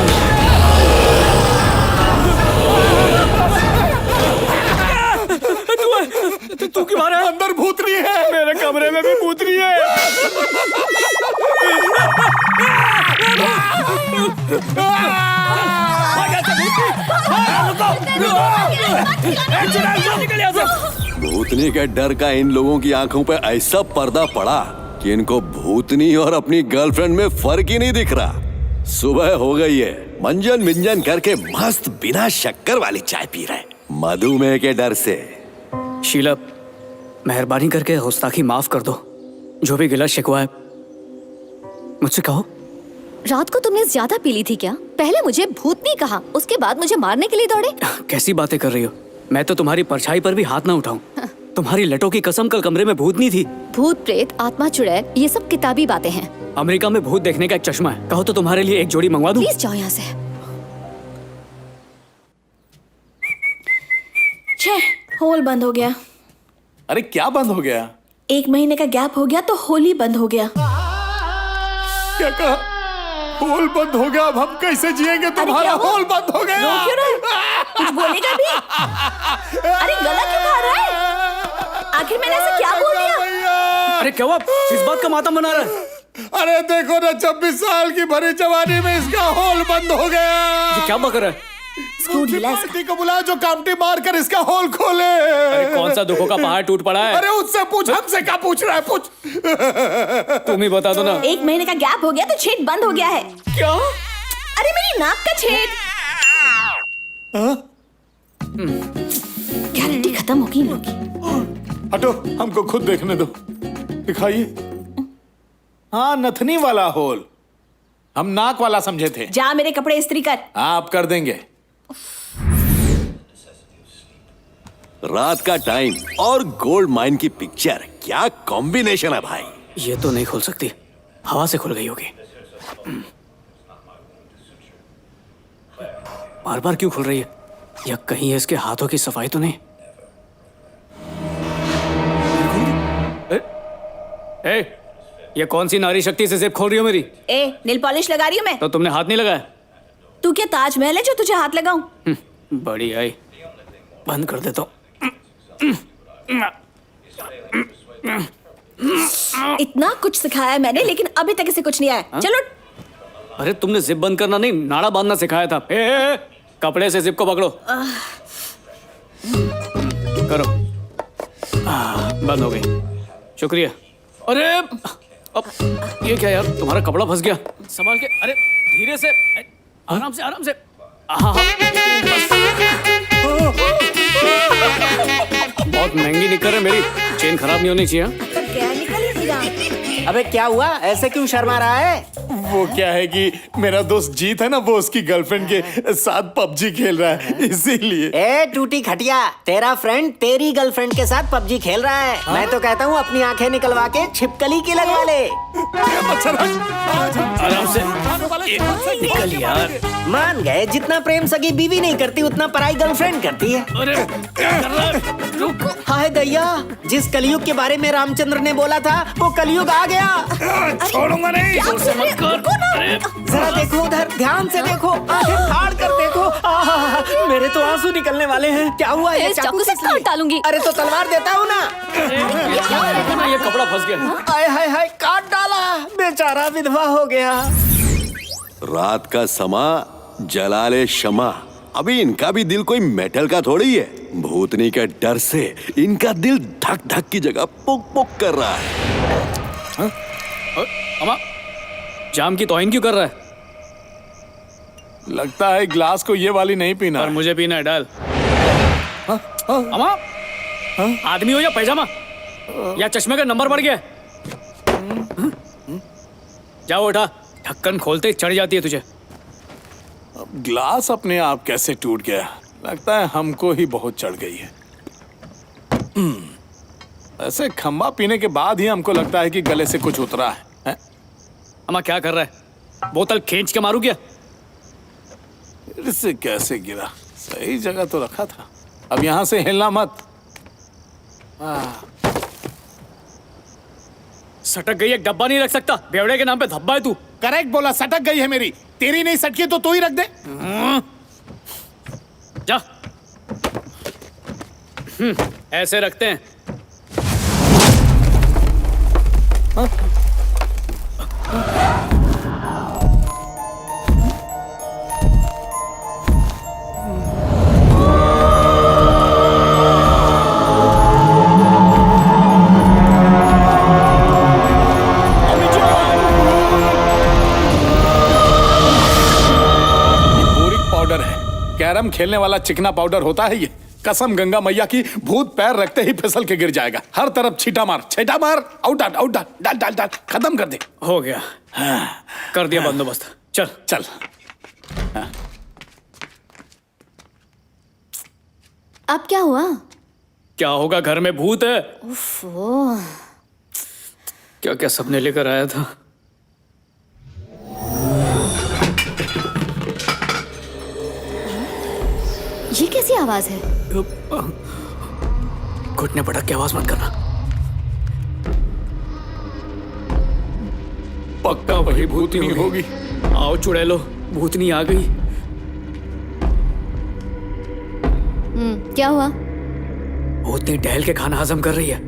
तू क्यों मारा? अंदर भूतनी है। मेरे कमरे में भी भूतनी है। भूतनी के डर का इन लोगों की आंखों पे ऐसा पर्दा पड़ा कि इनको भूतनी और अपनी गर्लफ्रेंड में फर्क ही नहीं दिख रहा। सुबह हो गई है, मंजन मिंजन करके मस्त बिना शक्कर वाली चाय पी रहे, मधुमेह के डर से। शीला, मेहरबानी करके गुस्ताखी माफ कर दो। जो भी गिला शिकवा है मुझसे कहो। रात को तुमने ज्यादा पी ली थी क्या? पहले मुझे भूतनी कहा, उसके बाद मुझे मारने के लिए दौड़े। कैसी बातें कर रही हो? मैं तो तुम्हारी परछाई पर भी हाथ ना उठाऊं। तुम्हारी लटों की कसम, कल कमरे में भूतनी थी। भूत प्रेत, आत्मा चुड़ैल, ये सब किताबी बातें हैं। अमेरिका में भूत देखने का एक चश्मा है, कहो तो तुम्हारे लिए एक जोड़ी मंगवा दूं? प्लीज जाओ यहाँ से। होल बंद हो गया। अरे क्या बंद हो गया? 1 महीने का गैप हो गया तो होली बंद हो गया। क्या कहा? होल बंद हो गया, अब हम कैसे जिएंगे? तुम्हारा होल बंद हो गया। रो क्यों रहा है? कुछ बोलेगा भी? अरे गला क्यों खा रहा है? आखिर मैंने ऐसा क्या बोल दिया? अरे क्या हुआ? इस बात का मातम मना रहा है? अरे देखो ना, 26 साल की भरी जवानी में इसका होल बंद हो गया। ये क्या बक रहा है? स्क्रू ढीला है इसका। पार्टी को बुलाओ जो कामटी मार कर इसका होल खोले। अरे कौन सा दुखों का पहाड़ टूट पड़ा है? अरे उससे पूछ, हमसे क्या पूछ रहा है? पूछ। तुम ही बता दो ना। 1 महीने का गैप हो गया तो छेद बंद हो गया है। क्या? अरे मेरी नाक का छेद। गारंटी खत्म होगी इन लोग की। हटो, हमको खुद देखने दो। दिखाइए। हाँ, नथनी वाला होल। हम नाक वाला समझे थे। जा मेरे कपड़े इस्त्री कर। आप कर देंगे। रात का टाइम और गोल्ड माइन की पिक्चर, क्या कॉम्बिनेशन है भाई। ये तो नहीं खुल सकती, हवा से खुल गई होगी। बार बार क्यों खुल रही है? या कहीं इसके हाथों की सफाई तो नहीं? ए, ये कौन सी नारी शक्ति से जेब खोल रही हो मेरी? ए, नेल पॉलिश लगा रही हूँ मैं। तो तुमने हाथ नहीं लगाया? तू क्या ताजमहल है जो तुझे हाथ लगाऊं? बड़ी आई, बंद कर देता हूँ। इतना कुछ सिखाया है मैंने, लेकिन अभी तक इसे कुछ नहीं आया। चलो। अरे तुमने जिप बंद करना नहीं, नाड़ा बांधना सिखाया था। ए, कपड़े से जिप को पकड़ो। करो। बंद हो गई। शुक्रिया। अरे अब ये क्या यार, तुम्हारा कपड़ा फंस गया। संभाल के। अरे धीरे से, आराम से, आराम से। बहुत महंगी निकर है मेरी, चेन खराब नहीं होनी चाहिए। क्या निकल ही गया। अबे क्या हुआ, ऐसे क्यों शर्मा रहा है? वो क्या है कि मेरा दोस्त जीत है ना, वो उसकी गर्लफ्रेंड के साथ पबजी खेल रहा है, इसीलिए। ए टूटी खटिया, तेरा फ्रेंड तेरी गर्लफ्रेंड के साथ पबजी खेल रहा है। मैं तो कहता हूँ अपनी आंखें निकलवा के छिपकली की लगवा ले। आराम से निकल यार। मान गए, जितना प्रेम सगी बीवी नहीं करती उतना पराई गर्लफ्रेंड करती है। अरे क्या कर रहा है? रुक। हाय दैया, जिस कलयुग के बारे में रामचंद्र ने बोला था वो कलयुग आ गया। छोड़ूंगा नहीं। जोर से मत कर। जरा देखो उधर, ध्यान से देखो, आंखें फाड़ कर देखो। मेरे तो आंसू निकलने वाले हैं। क्या हुआ? ये चाकू से काट डालूंगी। अरे तो तलवार देता हूँ ना। ये कपड़ा फंस गया। हाय हाय हाय, काट डाला, बेचारा विधवा हो गया। रात का समा जलाले शमा। अभी इनका भी दिल कोई मेटल का थोड़ी है। भूतनी के डर से इनका दिल धक धक की जगह पुक पुक कर रहा है। अमा, जाम की तौहीन क्यों कर रहा है? लगता है ग्लास को ये वाली नहीं पीना। पर मुझे पीना है, डाल। अमा, आदमी हो या पैजामा, या चश्मे का नंबर बढ़ गया? जाओ उठा, ढक्कन खोलते ही चढ़ जाती है तुझे। अब ग्लास अपने आप कैसे टूट गया? लगता है हमको ही बहुत चढ़ गई है। ऐसे खंबा पीने के बाद ही हमको लगता है कि गले से कुछ उतरा है। अमा क्या कर रहा है? बोतल खींच के मारू क्या? इससे कैसे गिरा? सही जगह तो रखा था। अब यहां से हिलना मत। सटक गई एक डब्बा नहीं रख सकता। बेवड़े के नाम पे धब्बा है तू। करेक्ट बोला, सटक गई है मेरी। तेरी नहीं सटकी तो तू ही रख दे। जा। ऐसे रखते हैं। कैरम खेलने वाला चिकना पाउडर होता है ये। कसम गंगा मैया की, भूत पैर रखते ही फिसल के गिर जाएगा। हर तरफ छीटा मार, आउट डाल, डाल डाल डाल, खत्म कर दे। हो गया। कर दिया बंदोबस्त। चल चल। अब क्या हुआ? क्या होगा, घर में भूत है। उफ़ो। क्या क्या सपने लेकर आया था। ये कैसी आवाज है? घुटने पटक के आवाज मत करना। पक्का वही भूतनी होगी। आओ चुड़ैलो, भूतनी आ गई। क्या हुआ? भूतनी टहल के खाना हजम कर रही है।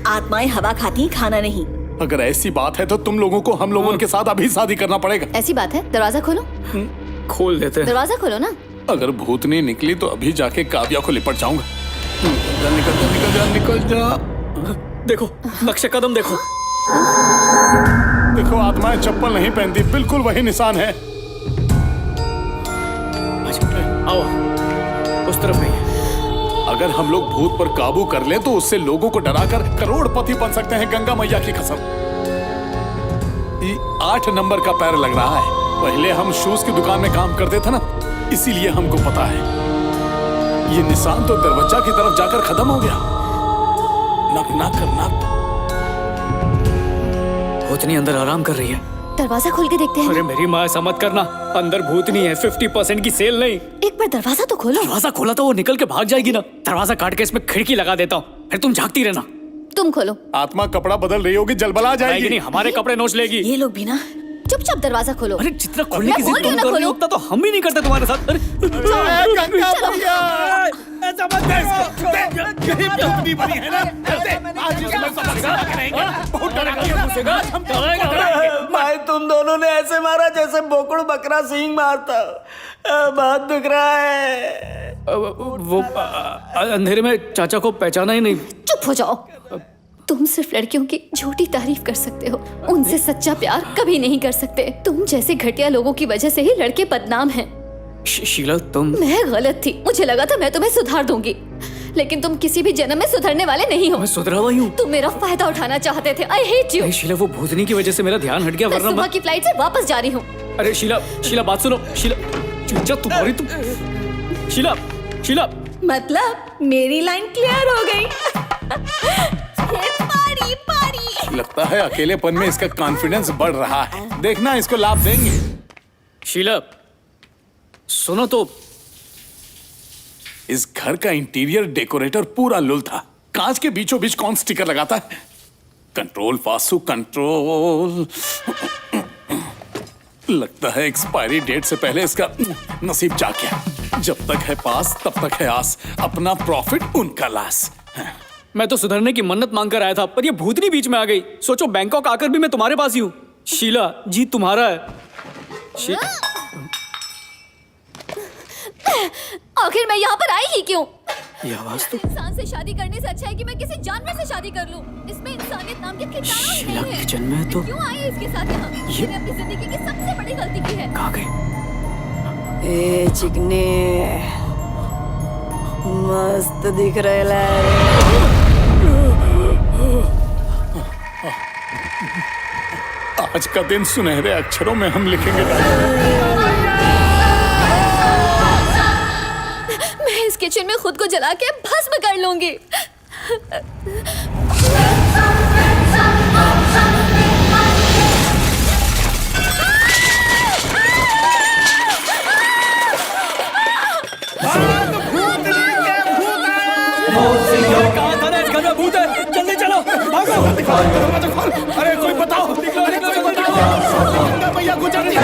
आत्माएं हवा खाती, खाना नहीं। अगर ऐसी बात है तो तुम लोगों को हम लोगों के साथ अभी शादी करना पड़ेगा। ऐसी बात है? दरवाजा खोलो। खोल देते हैं। दरवाजा खोलो ना। अगर भूतनी निकली तो अभी जाके काव्या को लिपट जाऊंगा। निकल जा, निकल जा, निकल जा। देखो नक्शे कदम देखो। देखो आत्माएं चप्पल नहीं पहनती, बिल्कुल वही निशान है। आओ, उस तरफ नहीं है। अगर हम लोग भूत पर काबू कर लें तो उससे लोगों को डराकर करोड़पति बन सकते हैं, गंगा मैया की कसम। 8 नंबर का पैर लग रहा है। पहले हम शूज की दुकान में काम करते थे ना, इसीलिए हमको पता है। ये निशान तो दरवाजा की तरफ जाकर खत्म हो गया। नक नक नक। भूतनी अंदर आराम कर रही है। दरवाजा खोल के देखते हैं। अरे मेरी माँ, ऐसा मत करना। अंदर भूतनी है, 50% की सेल नहीं। एक बार दरवाजा तो खोलो। दरवाजा खोला तो वो निकल के भाग जाएगी ना। दरवाजा काट के इसमें खिड़की लगा देता हूँ, फिर तुम झांकती रहना। तुम खोलो। आत्मा कपड़ा बदल रही होगी, जलबला जाएगी। नहीं, हमारे कपड़े नोच लेगी। ये लोग भी ना। चुपचाप दरवाजा खोलो। अरे जितना खोलने की जिद तुम कर रही हो, उतना तो हम भी नहीं करते तुम्हारे साथ। अरे ऐसा मत बनी है ना, आज इसमें बहुत भाई तुम दोनों ने ऐसे मारा जैसे बोकड़ बकरा सिंह मारता। बहुत दुख रहा है। वो अंधेरे में चाचा को पहचाना ही नहीं। चुप हो जाओ। तुम सिर्फ लड़कियों की झूठी तारीफ कर सकते हो, उनसे सच्चा प्यार कभी नहीं कर सकते। तुम जैसे घटिया लोगों की वजह से ही लड़के बदनाम हैं। शीला तुम। मैं गलत थी, मुझे लगा था मैं तुम्हें सुधार दूंगी, लेकिन तुम किसी भी जन्म में सुधरने वाले नहीं हो। मैं सुधरा हुआ हूँ। तुम मेरा फायदा उठाना चाहते थे। I hate you. शीला, वो भूतनी की वजह से मेरा ध्यान हट गया, मैं वरना सुबह की फ्लाइट से वापस जा रही हूँ। अरे शीला बात सुनो। शीला तुम्हारी तुम शीला मतलब मेरी लाइन क्लियर हो गई। पारी पारी। लगता है अकेलेपन में इसका कॉन्फिडेंस बढ़ रहा है। देखना, इसको लाभ देंगे। शीला सुनो तो, इस घर का इंटीरियर डेकोरेटर पूरा लुल था। कांच के बीचों बीच कौन स्टिकर लगाता है? कंट्रोल फासू कंट्रोल। लगता है एक्सपायरी डेट से पहले इसका नसीब जाग गया। जब तक है पास तब तक है आस, अपना प्रॉफिट उनका लॉस। मैं तो सुधरने की मन्नत मांग कर आया था, पर ये भूतनी बीच में आ गई। सोचो, बैंकॉक आकर भी मैं तुम्हारे पास ही हूँ। शीला जीत तुम्हारा है। आखिर मैं यहाँ पर आई ही क्यों? ये आवाज तो इंसान से शादी करने से अच्छा है कि मैं किसी जानवर से शादी कर लूं। इसमें इंसानियत नाम के कीटाणु ही नहीं है। किचन में तो क्यों आई इसके साथ यहाँ? मैंने अपनी जिंदगी की सबसे बड़ी गलती की है। कहाँ गई? ए चिकने, मस्त दिख रहा है। आज का दिन सुनहरे अक्षरों में हम लिखेंगे। मैं इस किचन में खुद को जला के भस्म कर लूंगी। कहाँ था ना, इस घर में भूत है। जल्दी चलो, भागो। अरे कोई बताओ, अरे कोई बताओ। भैया गुजर रही है।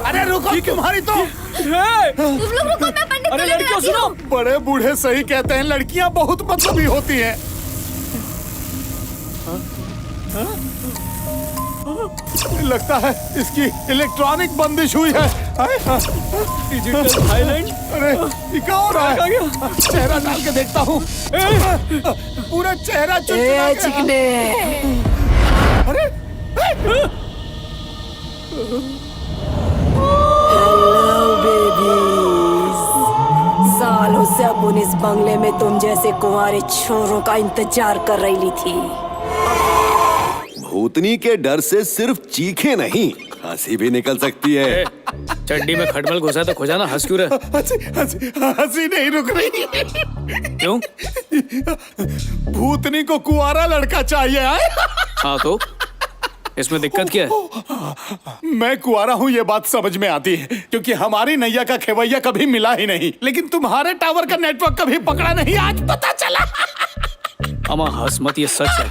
अरे रुको, तुम्हारी तो। तुम लोग रुको, मैं पंडित को लेकर आती हूँ। बड़े बूढ़े सही कहते हैं, लड़कियां बहुत मतलबी होती हैं। लगता है इसकी इलेक्ट्रॉनिक बंदिश हुई है। Digital Thailand. अरे ये क्या हो रहा है? चेहरा डाल के देखता हूँ। पूरा चेहरा चिकने। अरे हेलो बेबीज। सालों से अपन इस बंगले में तुम जैसे कुंवारे छोरों का इंतजार कर रही थी। भूतनी के डर से सिर्फ चीखे नहीं, हंसी भी निकल सकती है। चड्डी में खटमल घुसा तो खुजाना, हंस क्यों रहा? हंसी नहीं रुक रही। क्यों? भूतनी को कुंवारा लड़का चाहिए। हाँ तो इसमें दिक्कत क्या है? मैं कुंवारा हूँ ये बात समझ में आती है, क्योंकि हमारी नैया का खेवैया कभी मिला ही नहीं। लेकिन तुम्हारे टावर का नेटवर्क कभी पकड़ा नहीं, आज पता चला। अमा हंस मत, ये सच है।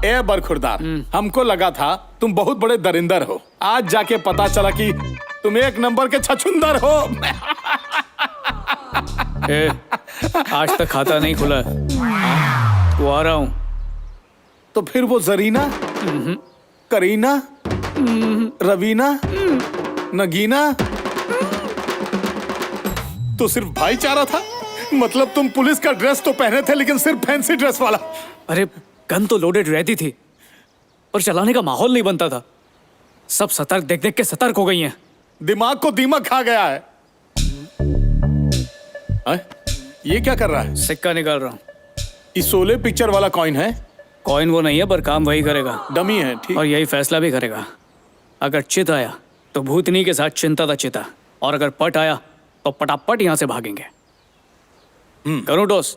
ए बरखुरदार, हमको लगा था तुम बहुत बड़े दरिंदर हो। आज जाके पता चला कि तुम 1 नंबर के छछुंदर हो। आज तक खाता नहीं खुला, वो आ रहा हूँ। तो फिर वो जरीना, करीना, रवीना, नगीना तो सिर्फ भाईचारा था। मतलब तुम पुलिस का ड्रेस तो पहने थे, लेकिन सिर्फ फैंसी ड्रेस वाला। अरे गन तो लोडेड रहती थी, पर चलाने का माहौल नहीं बनता था। सब सतर्क देख देख के सतर्क हो गई हैं। दिमाग को दीमक खा गया है। ये क्या कर रहा है? सिक्का निकाल रहा हूँ। ये शोले पिक्चर वाला कॉइन है? कॉइन वो नहीं है, पर काम वही करेगा। डमी है, ठीक। और यही फैसला भी करेगा। अगर चित आया तो भूतनी के साथ चिंता था चिता, और अगर पट आया तो पटापट यहाँ से भागेंगे। करूँ टॉस?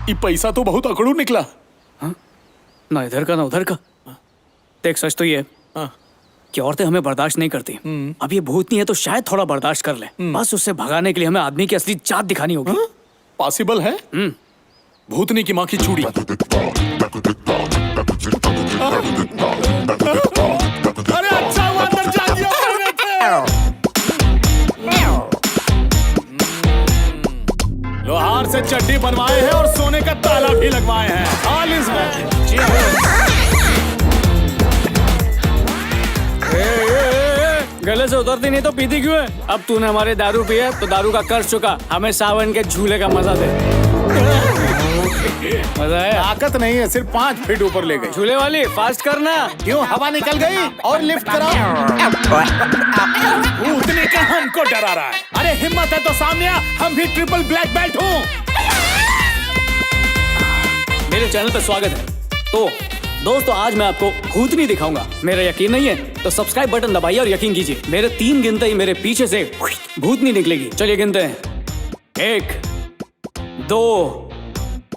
ये पैसा तो बहुत अकड़ू निकला। ना इधर का ना उधर का। देख, सच तो ये है कि औरतें हमें बर्दाश्त नहीं करती। अब ये भूतनी है तो शायद थोड़ा बर्दाश्त कर ले। बस उससे भगाने के लिए हमें आदमी की असली जात दिखानी होगी। पॉसिबल है? भूतनी की माँ की चूड़ी। अरे अच्छा हुआ अंदर जा दिया। लोहार से चड्डी बनवाए हैं और सोने का ताला भी लगवाए हैं। All is well. गले से उतरती नहीं तो पीती क्यों है? अब तूने हमारे दारू पिया तो दारू का कर्ज चुका। हमें सावन के झूले का मजा दे। मजा है? ताकत नहीं है, सिर्फ 5 फीट ऊपर ले गई। झूले वाली फास्ट करना। क्यों, हवा निकल गई? और लिफ्ट कराओ। भूतनी का हमको डरा रहा है। अरे हिम्मत है तो सामने आ, हम भी ट्रिपल ब्लैक बेल्ट हूँ। मेरे चैनल पे स्वागत है। तो दोस्तों, आज मैं आपको भूतनी दिखाऊंगा। मेरा यकीन नहीं है तो सब्सक्राइब बटन दबाइए और यकीन कीजिए, मेरे 3 गिनते ही मेरे पीछे से भूतनी निकलेगी। चलिए गिनते हैं। 1 2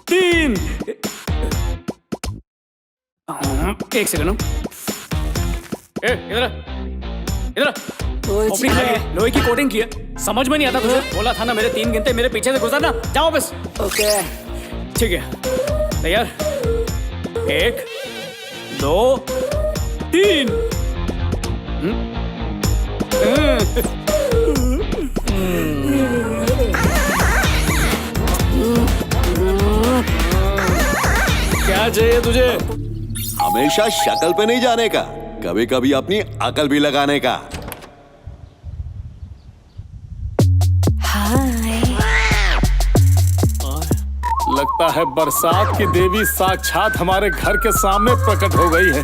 3। 1 सेकंड। इधर इधर। लोहे की कोटिंग की है, समझ में नहीं आता तुझे? बोला था ना मेरे 3 गिनते मेरे पीछे से गुजरना। जाओ बस। ओके, ठीक है, तैयार? 1 2 3। क्या चाहिए तुझे? हमेशा शक्ल पे नहीं जाने का, कभी कभी अपनी अकल भी लगाने का। लगता है बरसात की देवी साक्षात हमारे घर के सामने प्रकट हो गई है।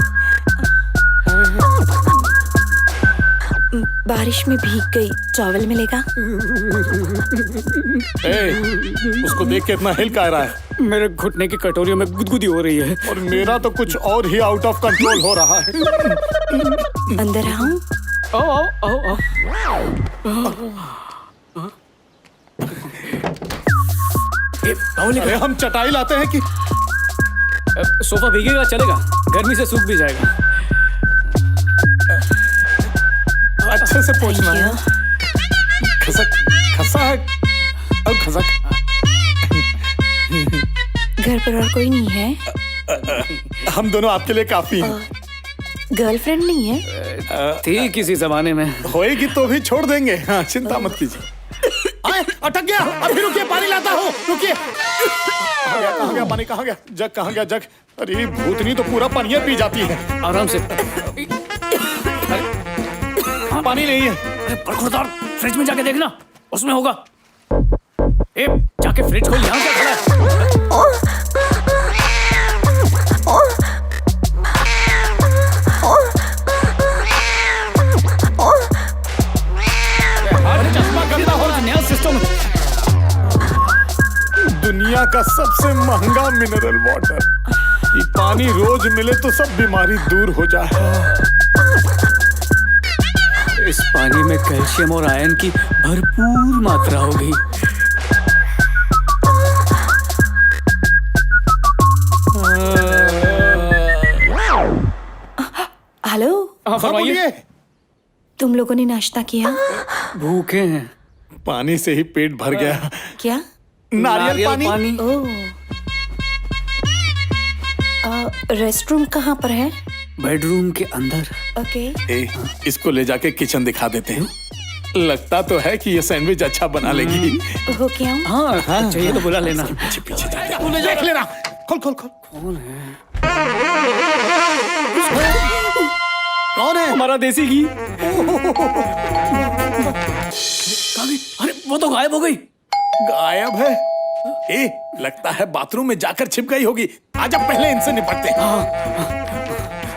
बारिश में भीग गई, टॉवल मिलेगा? उसको देख के इतना हिल का रहा है? मेरे घुटने की कटोरियों में गुदगुदी हो रही है। और मेरा तो कुछ और ही आउट ऑफ कंट्रोल हो रहा है। अंदर आऊं? आओ आओ आओ अरे हम चटाई लाते हैं कि सोफा भीगेगा चलेगा, गर्मी से सूख भी जाएगा। अच्छे से पोंछना है। खसक खसा है और खसक। घर पर और कोई नहीं है? हम दोनों आपके लिए काफी हैं। गर्लफ्रेंड नहीं है? थी किसी जमाने में। होएगी तो भी छोड़ देंगे। हाँ, चिंता मत कीजिए। अटक गया, अभी रुकिए, पानी लाता हूँ। रुकिए। कहाँ गया पानी? कहाँ गया जग? कहाँ गया जग? अरे भूतनी तो पूरा पनिया पी जाती है। आराम से। पानी नहीं है। अरे बरखुरदार, फ्रिज में जाके देखना, उसमें होगा। ए, जाके फ्रिज खोल। यहाँ क्या खड़ा है? चश्मा गंदा हो रहा है, नया सिस्टम। दुनिया का सबसे महंगा मिनरल वाटर। ये पानी रोज मिले तो सब बीमारी दूर हो जाए। इस पानी में कैल्शियम और आयरन की भरपूर मात्रा होगी। हेलो। हाँ, फरमाइए। तुम लोगों ने नाश्ता किया? भूखे हैं। पानी से ही पेट भर गया। क्या? नारियल पानी। ओह। रेस्टरूम कहाँ पर है? बेडरूम के अंदर। ओके। इसको ले जाके किचन दिखा देते हैं। लगता तो है कि ये सैंडविच अच्छा बना लेगी। हो क्या? हाँ, चाहिए तो बुला लेना। पीछे पीछे देख लेना। खोल खोल खोल। कौन है? कौन है? हमारा देसी घी। गई। अरे वो तो गायब हो गई। गायब है? ए, लगता है बाथरूम में जाकर छिप गई होगी। आजा पहले इनसे निपटते हैं।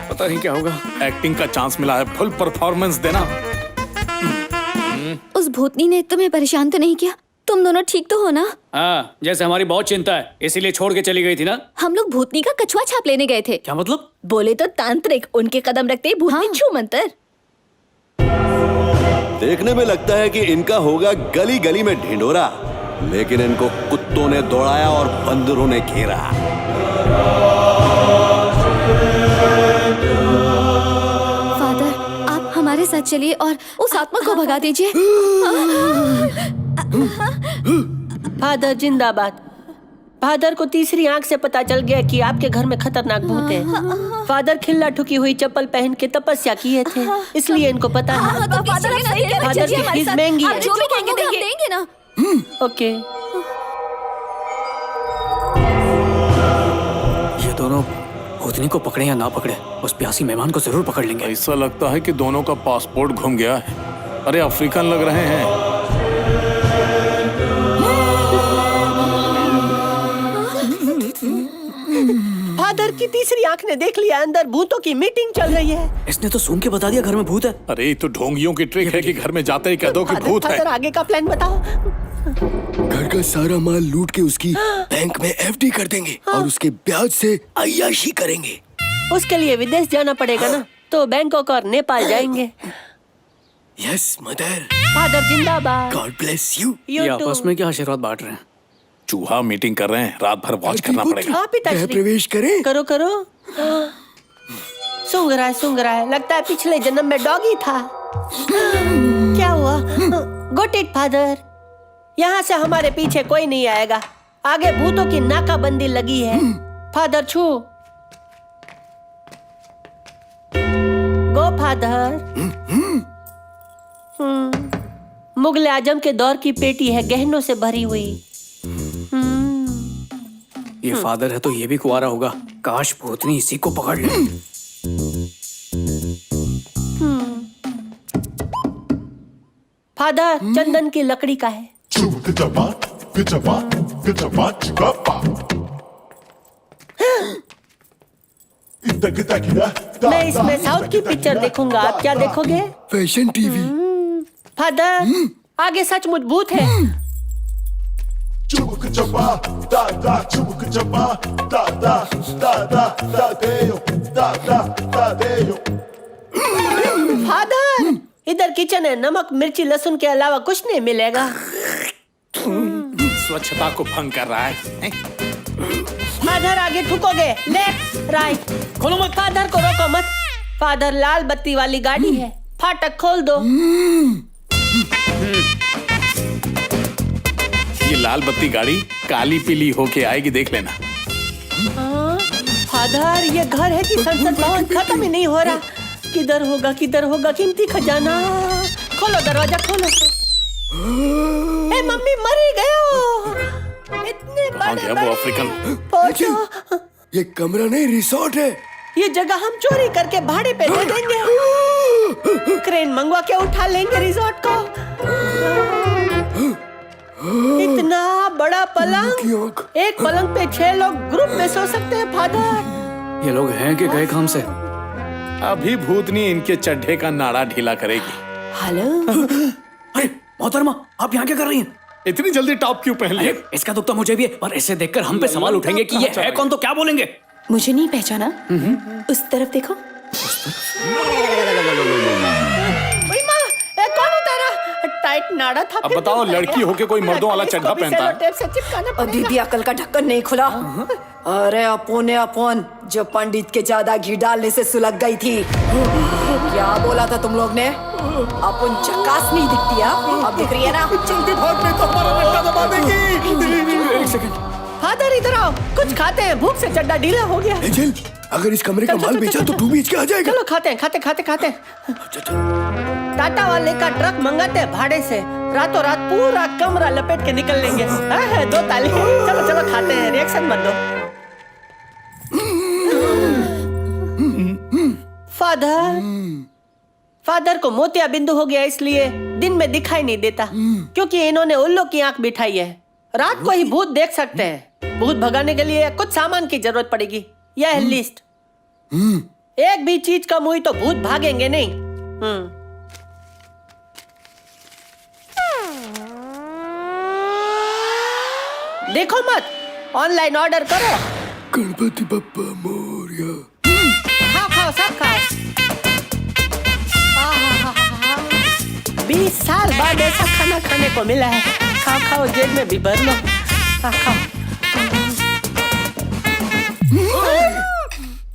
पता नहीं क्या होगा। एक्टिंग का चांस मिला है, फुल परफॉर्मेंस देना। उस भूतनी ने तुम्हें परेशान तो नहीं किया? तुम दोनों ठीक तो हो ना? हाँ, जैसे हमारी बहुत चिंता है इसीलिए छोड़ के चली गई थी ना। हम लोग भूतनी का कछुआ छाप लेने गए थे। क्या मतलब? बोले तो तांत्रिक, उनके कदम रखते ही भूतनी छू मंतर। देखने में लगता है कि इनका होगा गली गली में ढिंढोरा, लेकिन इनको कुत्तों ने दौड़ाया और बंदरों ने घेरा। फादर, आप हमारे साथ चलिए और उस आत्मा को भगा दीजिए। फादर जिंदाबाद। फादर को तीसरी आंख से पता चल गया कि आपके घर में खतरनाक भूत है। फादर खिल्ला ठुकी हुई चप्पल पहन के तपस्या किए थे, इसलिए इनको पता है। फादर की फीस महंगी है। जो भी कहेंगे देंगे ना। ओके। ये दोनों भूतनी को पकड़े या ना पकड़े, उस प्यासी मेहमान को जरूर पकड़ लेंगे। ऐसा लगता है कि दोनों का पासपोर्ट घूम गया है। अरे अफ्रीकन लग रहे हैं। फादर की तीसरी आंख ने देख लिया, अंदर भूतों की मीटिंग चल रही है। इसने तो सूंघ के बता दिया घर में भूत है। अरे ये तो ढोंगियों की ट्रिक है कि घर में जाते ही कह दो कि भूत है। फादर आगे का प्लान बताओ। घर का सारा माल लूट के उसकी बैंक में एफडी कर देंगे और उसके ब्याज से अय्याशी करेंगे। उसके लिए विदेश जाना पड़ेगा ना, तो बैंकॉक और नेपाल जाएंगे। Yes mother. फादर जिंदाबाद। God bless you. ये आपस में क्या आशीर्वाद बांट रहे हैं? चूहा मीटिंग कर रहे हैं, रात भर वॉच करना पड़ेगा। हाँ पिताश्री, प्रवेश करें। करो करो। सूंघ रहा है, लगता है पिछले जन्म में डॉगी था। क्या हुआ? Good it father. यहाँ से हमारे पीछे कोई नहीं आएगा, आगे भूतों की नाकाबंदी लगी है। फादर छू। गो फादर। मुगल आजम के दौर की पेटी है, गहनों से भरी हुई। ये फादर है तो ये भी कुआरा होगा। काश भूतनी इसी को पकड़ ले। फादर चंदन की लकड़ी का है। मैं इसमें साउथ की पिक्चर देखूंगा, आप क्या देखोगे? Fashion TV. फादर आगे सचमुच भूत है। फादर इधर किचन है, नमक मिर्ची लहसुन के अलावा कुछ नहीं मिलेगा। स्वच्छता को भंग कर रहा है। फादर आगे ठुकोगे, लेफ्ट राइट। खोलो मत। फादर को रोको मत। फादर लाल बत्ती वाली गाड़ी है, फाटक खोल दो। ये लाल बत्ती गाड़ी काली पीली होके आएगी, देख लेना। फादर ये घर है कि संसद भवन खत्म ही नहीं हो रहा। किधर होगा कीमती खजाना। खोलो दरवाजा खोलो। ए मम्मी मर ही गए हो। इतने बड़े वो अफ्रीकन। ये कमरा नहीं रिसोर्ट है। ये जगह हम चोरी करके भाड़े पे दे देंगे। क्रेन मंगवा के उठा लेंगे रिसोर्ट को। इतना बड़ा पलंग, एक पलंग पे 6 लोग ग्रुप में सो सकते हैं। फादर ये लोग हैं कि गए काम से? अभी भूतनी इनके चड्ढे का नाड़ा ढीला करेगी। हेलो। अरे मोहतरमा, आप यहाँ क्या कर रही हैं? इतनी जल्दी टॉप क्यों पहन लिया? इसका दुख तो मुझे भी है, पर इसे देखकर हम पे सवाल उठेंगे कि ये है कौन, तो क्या बोलेंगे? मुझे नहीं पहचाना? उस तरफ देखो। कौन उतारा? टाइट नाड़ा था। अब बताओ, लड़की होके कोई मर्दों वाला चड्ढा पहनता है? टेप से चिपकाना और दीदी अकल का ढक्कन नहीं खुला। अरे अपोन जो पंडित के ज्यादा घी डालने से सुलग गई थी। क्या बोला था तुम लोग ने? अपन चकास नहीं दिखती है, अब दिख रही है ना? जल्दी भाग, नहीं तो हमारा रट्टा दबा देगी। एक सेकंड। फादर इधर आओ, कुछ खाते हैं, भूख से चड्डा ढीला हो गया। एंजल, अगर इस कमरे का माल बेचा तो 2 बीच के आ जाएगा। चलो खाते हैं। टाटा वाले का ट्रक मंगाते हैं भाड़े से, रातों रात पूरा कमरा लपेट के निकल लेंगे। 2 ताली। चलो खाते हैं, रिएक्शन मत दो। फादर को मोतिया बिंदु हो गया, इसलिए दिन में दिखाई नहीं देता क्योंकि इन्होंने उल्लू की आंख बिठाई है। रात को ही भूत देख सकते हैं। भूत भगाने के लिए कुछ सामान की जरूरत पड़ेगी। यह है लिस्ट। एक भी चीज कम हुई तो भूत भागेंगे नहीं। देखो मत, ऑनलाइन ऑर्डर करो। गणपति बप्पा मोरया। खाओ खाओ सब खाओ। 20 साल बाद ऐसा खाना खाने को मिला है। खाओ खाओ, जेब में भी भर लो। खाओ।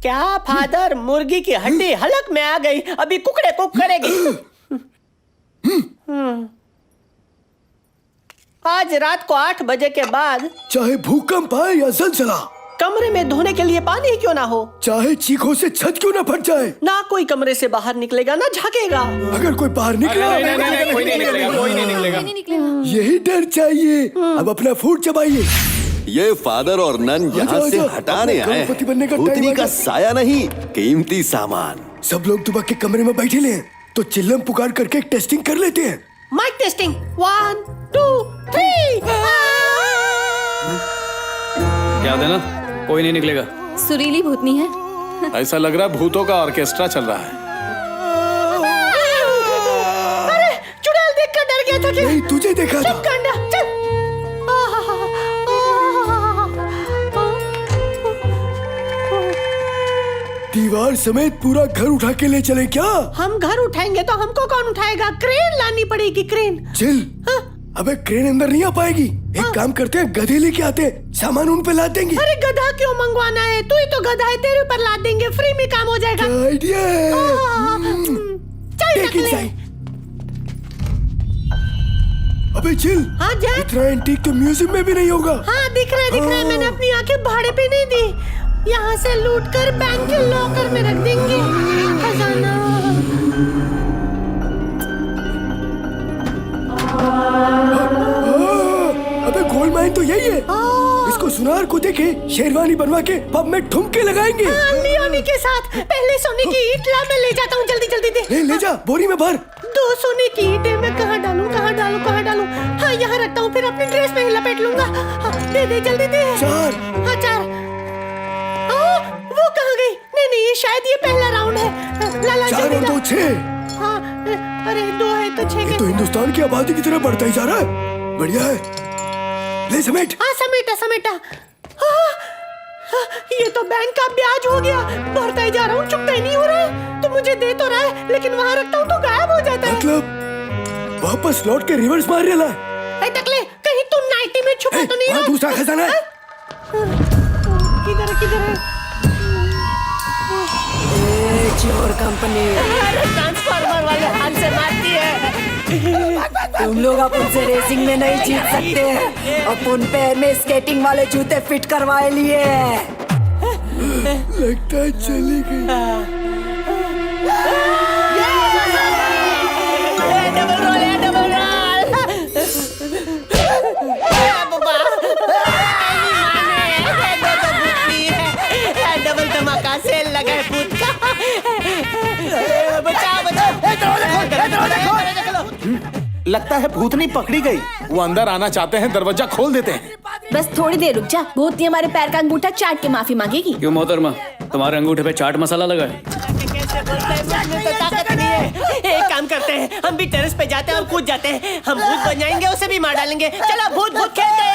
क्या फादर, मुर्गी की हड्डी हलक में आ गई, अभी कुकड़े कुक करेगी। आज रात को 8 बजे के बाद, चाहे भूकंप आए या ज़लज़ला, कमरे में धोने के लिए पानी ही क्यों ना हो, चाहे चीखों से छत क्यों ना फट जाए, ना कोई कमरे से बाहर निकलेगा ना झांकेगा। अगर कोई बाहर निकला, कोई नहीं निकलेगा। यही डर चाहिए। अब अपना फूड चबाइए। ये फादर और नन यहाँ से हटाने आए हैं। गणपति बनने का टाइम भूतनी आ का गया। साया नहीं, कीमती सामान। सब लोग दुबक के कमरे में बैठे ले, तो चिल्लम पुकार करके एक टेस्टिंग कर लेते हैं। Mic testing 1 2 3। याद है ना, कोई नहीं निकलेगा। सुरीली भूतनी है। ऐसा लग रहा है भूतों का ऑर्केस्ट्रा चल रहा है। अरे चुड़ैल देखकर डर गया था क्या? नहीं, तुझे देखा था। चुप गांडा, चल। दीवार समेत पूरा घर उठा के ले चले क्या? हम घर उठाएंगे तो हमको कौन उठाएगा? क्रेन लानी पड़ेगी, क्रेन। चिल। अबे क्रेन अंदर नहीं आ पाएगी। एक काम करते हैं, गधे लेके आते हैं, सामान उन पे लाद देंगे। अरे गधा क्यों मंगवाना है? तू ही तो गधा है, तेरे ऊपर लाद देंगे, फ्री में काम हो जाएगा। क्या आइडिया है? चल Take टकले। inside। अबे चिल। हाँ जा। इतना एंटीक तो म्यूजियम में भी नहीं होगा। हाँ दिख रहा है। मैंने अपनी आंखें भाड़े पे नहीं दी। यहाँ से लूट कर बैंक के लॉकर में रख देंगे खजाना। अबे गोल्ड माइन तो यही है। इसको सुनार को देखे शेरवानी बनवा के पब में ठुमके लगाएंगे। लियोनी के साथ। पहले सोने की ईंट ला, मैं ले जाता हूँ, जल्दी जल्दी दे। ले जा, बोरी में भर। 2 सोने की ईंटें मैं कहाँ डालूं? हाँ यहाँ रखता हूँ, फिर अपनी ड्रेस में ही लपेट लूंगा। हाँ, दे जल्दी दे। 4। हाँ 4। वो कहाँ गई? नहीं, ये शायद ये पहला राउंड है। ला 4 और 2 6। हाँ, अरे 2 है तो 6 ये तो हिंदुस्तान की आबादी की तरह बढ़ता ही जा रहा है। बढ़िया है। ले समेट। हाँ समेटा। ये तो बैंक का ब्याज हो गया। भरता ही जा रहा हूँ, चुकता ही नहीं हो रहा है। तो मुझे दे तो रहा है, लेकिन वहाँ रखता हूँ तो गायब हो जाता है। मतलब वापस लौट के रिवर्स मार रहा है। टकले, कहीं तुम नाइटी में छुपा तो नहीं वहाँ रहा? दूसरा खजाना है। किधर है? चोर कंपनी। ट्रांसफार्मर वाले हाथ से मारती है। तुम लोग अपन से रेसिंग में नहीं जीत सकते। अपन पैर में स्केटिंग वाले जूते फिट करवाए लिए। लगता है चली गई। Double role. डबल धमाका सेल लगा है भूत का। बचाओ। लगता है भूतनी पकड़ी गई। वो अंदर आना चाहते हैं, दरवाजा खोल देते हैं। बस थोड़ी देर रुक जा, भूतनी हमारे पैर का अंगूठा चाट के माफी मांगेगी। क्यों मोहतरमा, तुम्हारे अंगूठे पे चाट मसाला लगा है? तो ताकत नहीं है। एक काम करते हैं, हम भी टेरेस पे जाते हैं और कूद जाते हैं। हम भूत बन जाएंगे, उसे भी मार डालेंगे। चलो भूत खेलते हैं।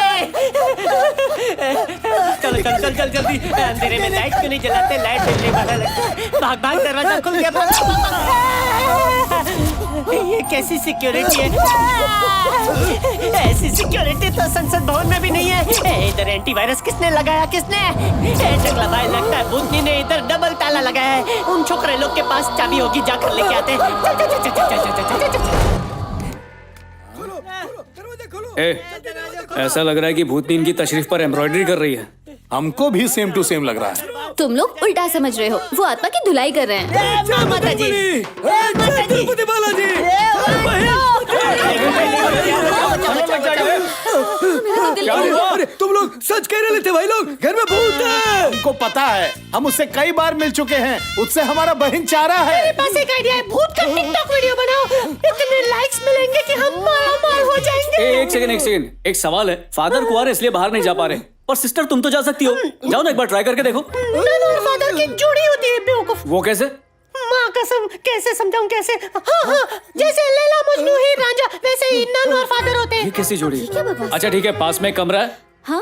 चल जल्दी। अंधेरे में लाइट क्यों नहीं जलाते? लाइट जलने वाला लगता है। भाग, दरवाजा खुल गया। ये कैसी सिक्योरिटी है? ऐसी सिक्योरिटी तो संसद भवन में भी नहीं है। इधर एंटीवायरस किसने लगाया? टकला भाई, लगता है भूतनी ने इधर डबल ताला लगाया है। उन छोकरे लोग के पास चाबी होगी, जाकर लेके आते हैं। ऐसा लग रहा है कि भूतनी इनकी तशरीफ पर एम्ब्रॉयडरी कर रही है। हमको भी सेम टू सेम लग रहा है। तुम लोग उल्टा समझ रहे हो, वो आत्मा की धुलाई कर रहे हैं। माता जी। अरे तुम लोग सच कह रहे थे भाई लोग, घर में भूत है। हमको पता है, हम उससे कई बार मिल चुके हैं, उससे हमारा बहन चारा है। मेरे पास एक आइडिया है, भूत का टिकटॉक वीडियो बनाओ, इतने लाइक्स मिलेंगे कि हम मालामाल हो जाएंगे। एक सेकंड, एक सवाल है। फादर कुंवार है इसलिए बाहर नहीं जा पा रहे, पर सिस्टर तुम तो जा सकती हो। जाओ ना, एक बार ट्राई करके देखो। नन और फादर की जोड़ी होती है बेवकूफ। वो कैसे? माँ कसम, कैसे समझाऊं कैसे? हाँ, जैसे लैला मजनू हीर रांझा, वैसे ही नन और फादर होते हैं। ये कैसी जोड़ी है? अच्छा ठीक है, पास में कमरा है,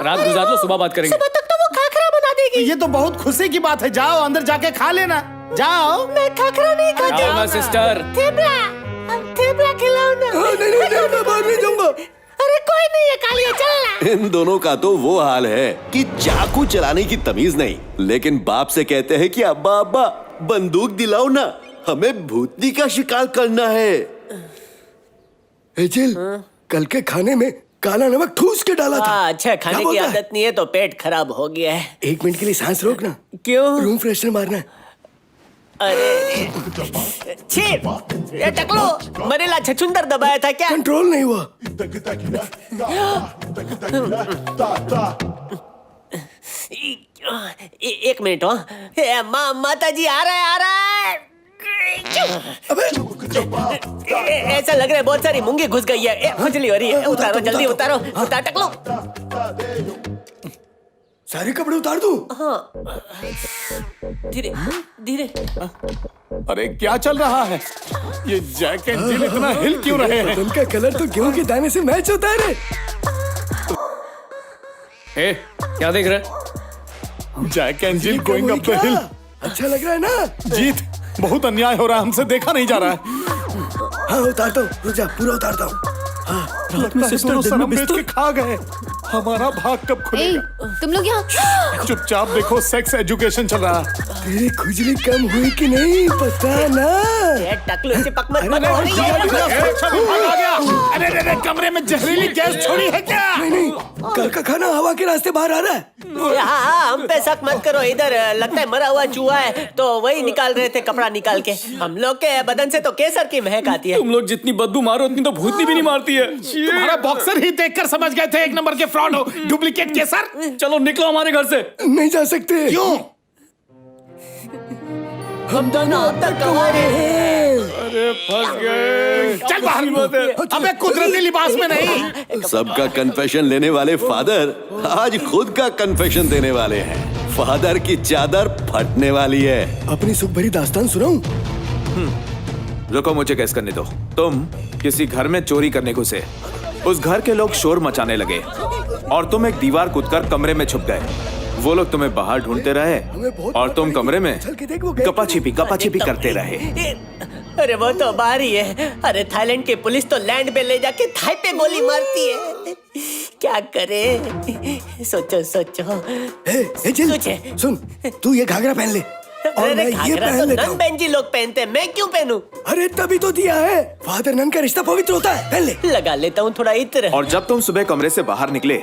रात गुजार लो, सुबह बात करेंगे। सुबह तक तो वो खाखरा बना देगी। ये तो बहुत खुशी की बात है, जाओ अंदर जाके खा लेना, जाओ। मैं खाखरा नहीं खाती। आओ ना सिस्टर। थेपला खिलाओ ना। नहीं, मैं बाहर नहीं जाऊंगा। अरे कोई नहीं है, कालिया चलना। इन दोनों का तो वो हाल है कि चाकू चलाने की तमीज नहीं, लेकिन बाप से कहते हैं कि अब्बा अब्बा बंदूक दिलाओ ना, हमें भूतनी का शिकार करना है। एंजल, कल के खाने में काला नमक ठूस के डाला था। अच्छा, खाने क्या की बोलता है? आदत नहीं है तो पेट खराब हो गया है। 1 मिनट के लिए सांस रोकना। क्यों? रूम फ्रेशनर मारना है। अरे छी, ये टकलो, मरेला छछुंदर दबाया था क्या? कंट्रोल नहीं हुआ। एक मिनट हो। माता जी आ रहा है। अबे ऐसा लग रहा है बहुत सारी मूंगी घुस गई है। खुजली हो रही है। उतारो जल्दी, उतारो, उतार टकलो। सारे कपड़े उतार दूं? हाँ, धीरे धीरे। अरे क्या चल रहा है? ये जैक एंड जिल इतना हिल क्यों रहे हैं? उनका कलर तो गेहूं के दाने से मैच होता है रे। ए, क्या देख रहे? Jack and Jill going up the hill. अच्छा लग रहा है ना? जीत, बहुत अन्याय हो रहा है, हमसे देखा नहीं जा रहा है। हाँ उतारता हूँ, रुक जा, पूरा उतारता हूँ। रात में सिस्टर सनम बेच के खा गए, हमारा भाग कब खुलेगा? तुम लोग यहाँ चुपचाप देखो, सेक्स एजुकेशन चल रहा है। तेरी खुजली कम हुई कि नहीं पता ना? टकलो चिपक मत अरे अरे कमरे में जहरीली गैस छोड़ी है क्या? नहीं, कल का खाना हवा के रास्ते बाहर आ रहा है। हाँ, हम पे शक मत करो। इधर लगता है मरा हुआ चूहा है, तो वही निकाल रहे थे कपड़ा निकाल के। हम लोग के बदन से तो केसर की महक आती है। तुम लोग जितनी बदबू मारो उतनी तो भूतनी भी नहीं मारती है। तुम्हारा बॉक्सर ही देखकर समझ गए थे 1 नंबर के फ्रॉड हो, डुप्लीकेट केसर। चलो निकलो हमारे घर से। नहीं जा सकते। क्यों? हम दोनों अब तक हमारे अरे फंस गए। चल बाहर। अबे कुदरती लिबास में नहीं। सबका कन्फेशन लेने वाले फादर आज खुद का कन्फेशन देने वाले हैं। फादर की चादर फटने वाली है। अपनी सुख भरी दास्तान सुनाऊं? रुको, मुझे गैस करने दो। तुम किसी घर में चोरी करने घुसे, उस घर के लोग शोर मचाने लगे और तुम एक दीवार कूदकर कमरे में छुप गए। वो लोग तुम्हें बाहर ढूंढते रहे और तुम कमरे में कपा छिपी करते रहे। अरे वो तो बाहर ही है। अरे थाईलैंड की पुलिस तो लैंड पे ले जाके थाई पे गोली मारती है। क्या करे? सोचो सोचो। सोचे। सुन, तू ये घाघरा पहन ले और मैं ये पहन लेता हूँ। नन बेंजी लोग पहनते हैं, मैं क्यों पहनूं? अरे तभी तो दिया है, फादर नन का रिश्ता पवित्र होता है। पहन ले। लगा लेता हूँ थोड़ा इत्र। और जब तुम सुबह कमरे से बाहर निकले,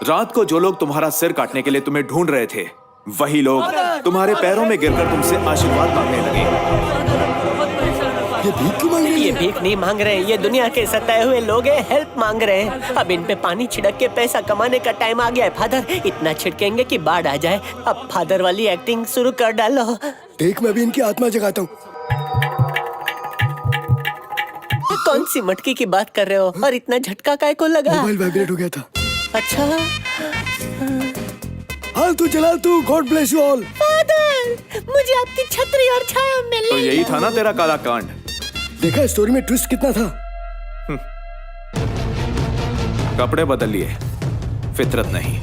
रात को जो लोग तुम्हारा सिर काटने के लिए तुम्हें ढूंढ रहे थे, वही लोग तुम्हारे पैरों में गिरकर तुमसे आशीर्वाद मांगने लगे। ये भीख क्यों मांग रही है? ये भीख नहीं मांग रहे, ये दुनिया के सताए हुए लोग हैं, हेल्प मांग रहे हैं। अब इन पे पानी छिड़क के पैसा कमाने का टाइम आ गया है फादर। इतना छिड़केंगे कि बाढ़ आ जाए। अब फादर वाली एक्टिंग शुरू कर डालो। देख, मैं भी इनकी आत्मा जगाता हूँ। कौन सी मटकी की बात कर रहे हो? और इतना झटका काय को लगा? मोबाइल वाइब्रेट हो गया था। अच्छा, हाल तू जलाल तू, God bless you all. Father, मुझे आपकी छतरी और छाया मिल तो यही था ना तेरा काला कांड? देखा स्टोरी में ट्विस्ट कितना था? कपड़े बदल लिए, फितरत नहीं।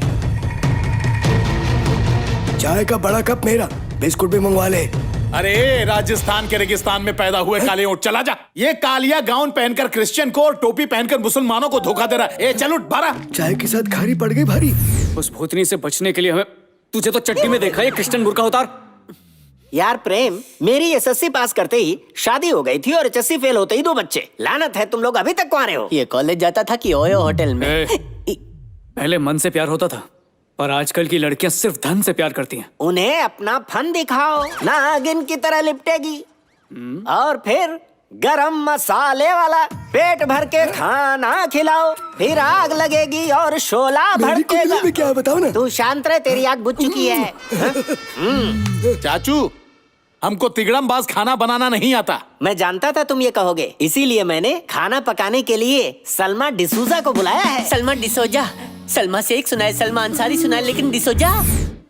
चाय का बड़ा कप मेरा, बिस्कुट भी मंगवा ले। अरे राजस्थान के रेगिस्तान में पैदा हुए काले ऊंट, चला जा। ये कालिया गाउन पहनकर क्रिश्चियन को और टोपी पहनकर मुसलमानों को धोखा दे रहा है। ए चल उठ, बारा। चाय के साथ खारी पड़ गई भारी। उस भूतनी से बचने के लिए हमें, तुझे तो चट्टी में देखा, ये क्रिश्चियन बुर्का उतार। यार प्रेम, मेरी एसएससी पास करते ही शादी हो गई थी और एचएससी फेल होते ही 2 बच्चे। लानत है, तुम लोग अभी तक कुंवारे हो। ये कॉलेज जाता था कि ओयो होटल में? पहले मन से प्यार होता था, पर आजकल की लड़कियां सिर्फ धन से प्यार करती हैं। उन्हें अपना फन दिखाओ, नागिन की तरह लिपटेगी और फिर गरम मसाले वाला पेट भर के खाना खिलाओ, फिर आग लगेगी और शोला भड़केगा। क्या बताओ ना। तू शांत रहे, तेरी आग बुझ चुकी है। चाचू, हमको तिगड़मबाज खाना बनाना नहीं आता। मैं जानता था तुम ये कहोगे, इसीलिए मैंने खाना पकाने के लिए सलमा डिसूजा को बुलाया है। सलमा डिसोजा। सलमा शेख सुना है, सलमा अंसारी सुना है, लेकिन डिसोजा।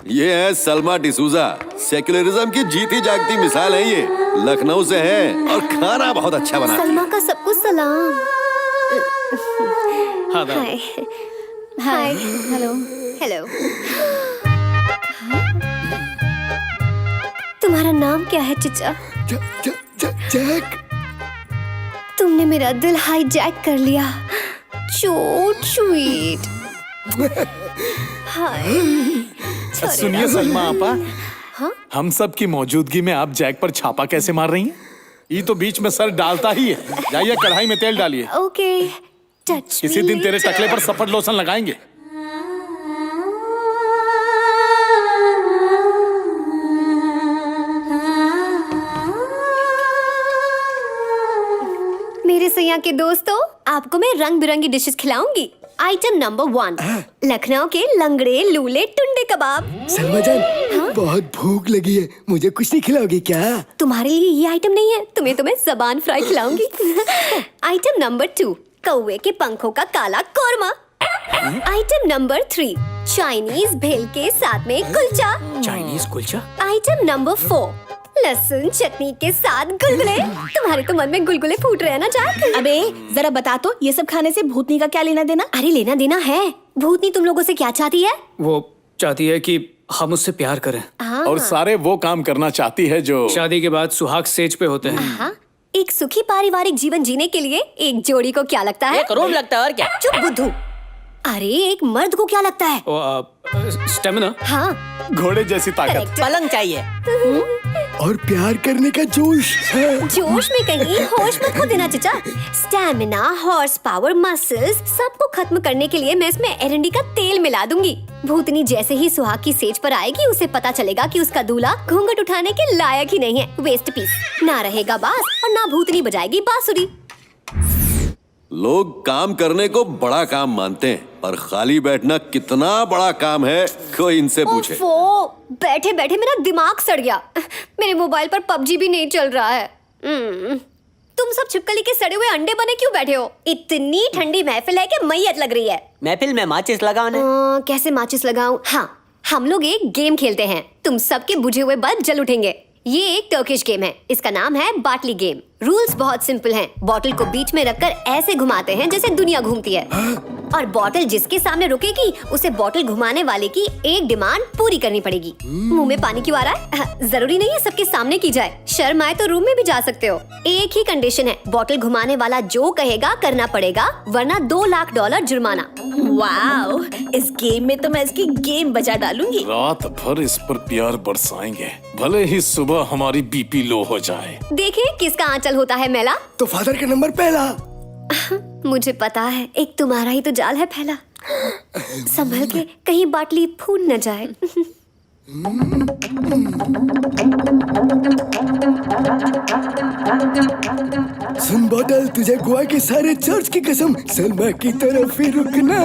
ये है सलमा डिसूजा। सेक्युलरिज्म की जीती जागती मिसाल है ये। लखनऊ से है और खाना बहुत अच्छा बनाती है। सलमा का सबको सलाम। हाय हाय हेलो हेलो। तुम्हारा नाम क्या है चिचा? जैक। तुमने मेरा दिल हाईजैक कर लिया। So sweet. हाय। सुनिए सलमा आपा, हाँ? हम सब की मौजूदगी में आप जैक पर छापा कैसे मार रही हैं? ये तो बीच में सर डालता ही है। जाइए कढ़ाई में तेल डालिए। ओके। टच किसी दिन तेरे टकले पर सफेद लोशन लगाएंगे। मेरे सैया के दोस्तों, आपको मैं रंग बिरंगी डिशेस खिलाऊंगी। आइटम नंबर 1, लखनऊ के लंगड़े लूले टुंडे कबाब। सलमा जान, बहुत भूख लगी है, मुझे कुछ नहीं खिलाओगी क्या? तुम्हारे लिए ये आइटम नहीं है, तुम्हें जबान फ्राई खिलाऊंगी। आइटम नंबर 2, कौवे के पंखों का काला कोरमा। आइटम नंबर 3, चाइनीज भेल के साथ में kulcha. Chinese kulcha. Item number 4, लहसुन चटनी के साथ गुलगुले। तुम्हारे तो मन में गुलगुले फूट रहे हैं ना जैक? अबे जरा बता तो, ये सब खाने से भूतनी का क्या लेना देना? अरे लेना देना है। भूतनी तुम लोगों से क्या चाहती है? वो चाहती है कि हम उससे प्यार करें और सारे वो काम करना चाहती है जो शादी के बाद सुहाग सेज पे होते हैं। हाँ, एक सुखी पारिवारिक जीवन जीने के लिए एक जोड़ी को क्या लगता है? एक रूम लगता है और क्या? चुप बुद्धू। अरे एक मर्द को क्या लगता है? स्टेमिना। हाँ, घोड़े जैसी ताकत। पलंग चाहिए और प्यार करने का जोश। जोश में कहीं होश मत खो देना चचा। स्टैमिना, हॉर्स पावर, मसल्स सबको खत्म करने के लिए मैं इसमें एरंडी का तेल मिला दूंगी। भूतनी जैसे ही सुहाग की सेज पर आएगी, उसे पता चलेगा कि उसका दूल्हा घूंघट उठाने के लायक ही नहीं है। Waste piece. ना रहेगा बास और ना भूतनी बजाएगी बांसुरी। लोग काम करने को बड़ा काम मानते हैं, पर खाली बैठना कितना बड़ा काम है कोई इनसे पूछे। ओफो, बैठे बैठे मेरा दिमाग सड़ गया। मेरे मोबाइल पर पबजी भी नहीं चल रहा है। तुम सब छिपकली के सड़े हुए अंडे बने क्यों बैठे हो? इतनी ठंडी महफिल है कि मैयत लग रही है। महफिल में माचिस लगाओ ना। कैसे माचिस लगाऊं? हाँ, हम लोग एक गेम खेलते हैं। तुम सबके बुझे हुए बल्ब जल उठेंगे। ये एक टर्किश गेम है। इसका नाम है बाटली गेम। रूल्स बहुत सिंपल हैं। बॉटल को बीच में रखकर ऐसे घुमाते हैं जैसे दुनिया घूमती है, और बॉटल जिसके सामने रुकेगी उसे बॉटल घुमाने वाले की एक डिमांड पूरी करनी पड़ेगी। मुंह में पानी क्यों आ रहा है? जरूरी नहीं है सबके सामने की जाए। शर्म आए तो रूम में भी जा सकते हो। एक ही कंडीशन है, बॉटल घुमाने वाला जो कहेगा करना पड़ेगा, वरना $2 लाख जुर्माना। वाओ, इस गेम में तो मैं इसकी गेम बजा डालूंगी। रात भर इस पर प्यार बरसाएंगे, भले ही सुबह हमारी बीपी लो हो जाए। देखिए किसका आंचल होता है मैला। तो फादर का नंबर पहला। मुझे पता है, एक तुम्हारा ही तो जाल है फैला। संभल के, कहीं बाटली फूट न जाए। सुन बॉटल, तुझे गोवा के सारे चर्च की कसम, सलमा की तरफ ही रुकना।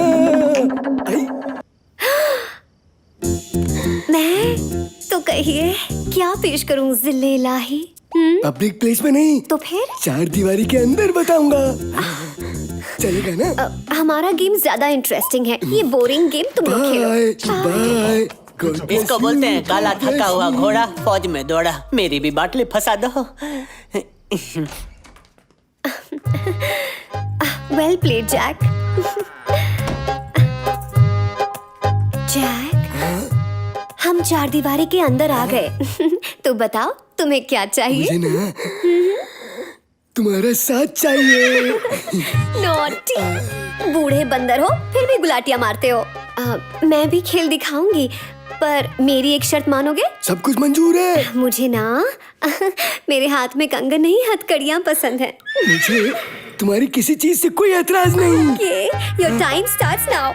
मैं तो कहिए क्या पेश करूं जिले इलाही? पब्लिक प्लेस में नहीं, तो फिर 4 दीवारी के अंदर बताऊंगा। चलेगा ना? हमारा गेम ज्यादा इंटरेस्टिंग है, ये बोरिंग गेम तुम लोग खेलो। बाय। इसको बोलते हैं काला थका हुआ घोड़ा फौज में दौड़ा। मेरी भी बाटली फंसा दो। Well played Jack. जैक, हम 4 दीवारी के अंदर आ गए। तो बताओ तुम्हें क्या चाहिए? मुझे ना तुम्हारा साथ चाहिए। नॉटी, बूढ़े बंदर हो फिर भी गुलाटियां मारते हो। मैं भी खेल दिखाऊंगी, पर मेरी एक शर्त मानोगे? सब कुछ मंजूर है। मुझे ना मेरे हाथ में कंगन नहीं, हथकड़ियां पसंद है। मुझे तुम्हारी किसी चीज से कोई एतराज नहीं। Okay, your time starts now.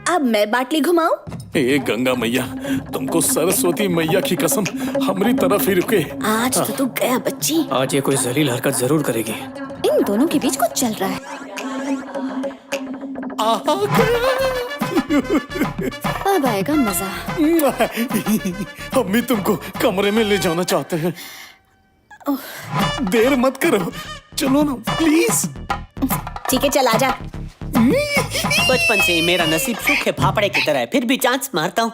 अब मैं बाटली घुमाऊं? ए गंगा मैया, तुमको सरस्वती मैया की कसम हमारी तरफ ही रुके। आज तो तू गया बच्ची। आज ये कोई जलील हरकत जरूर करेगी। इन दोनों के बीच कुछ चल रहा है। अब आएगा मजा। अम्मी तुमको कमरे में ले जाना चाहते हैं। देर मत करो, चलो ना प्लीज। ठीक है चल आजा। बचपन से ही मेरा नसीब सूखे फाफड़े की तरह है, फिर भी चांस मारता हूँ।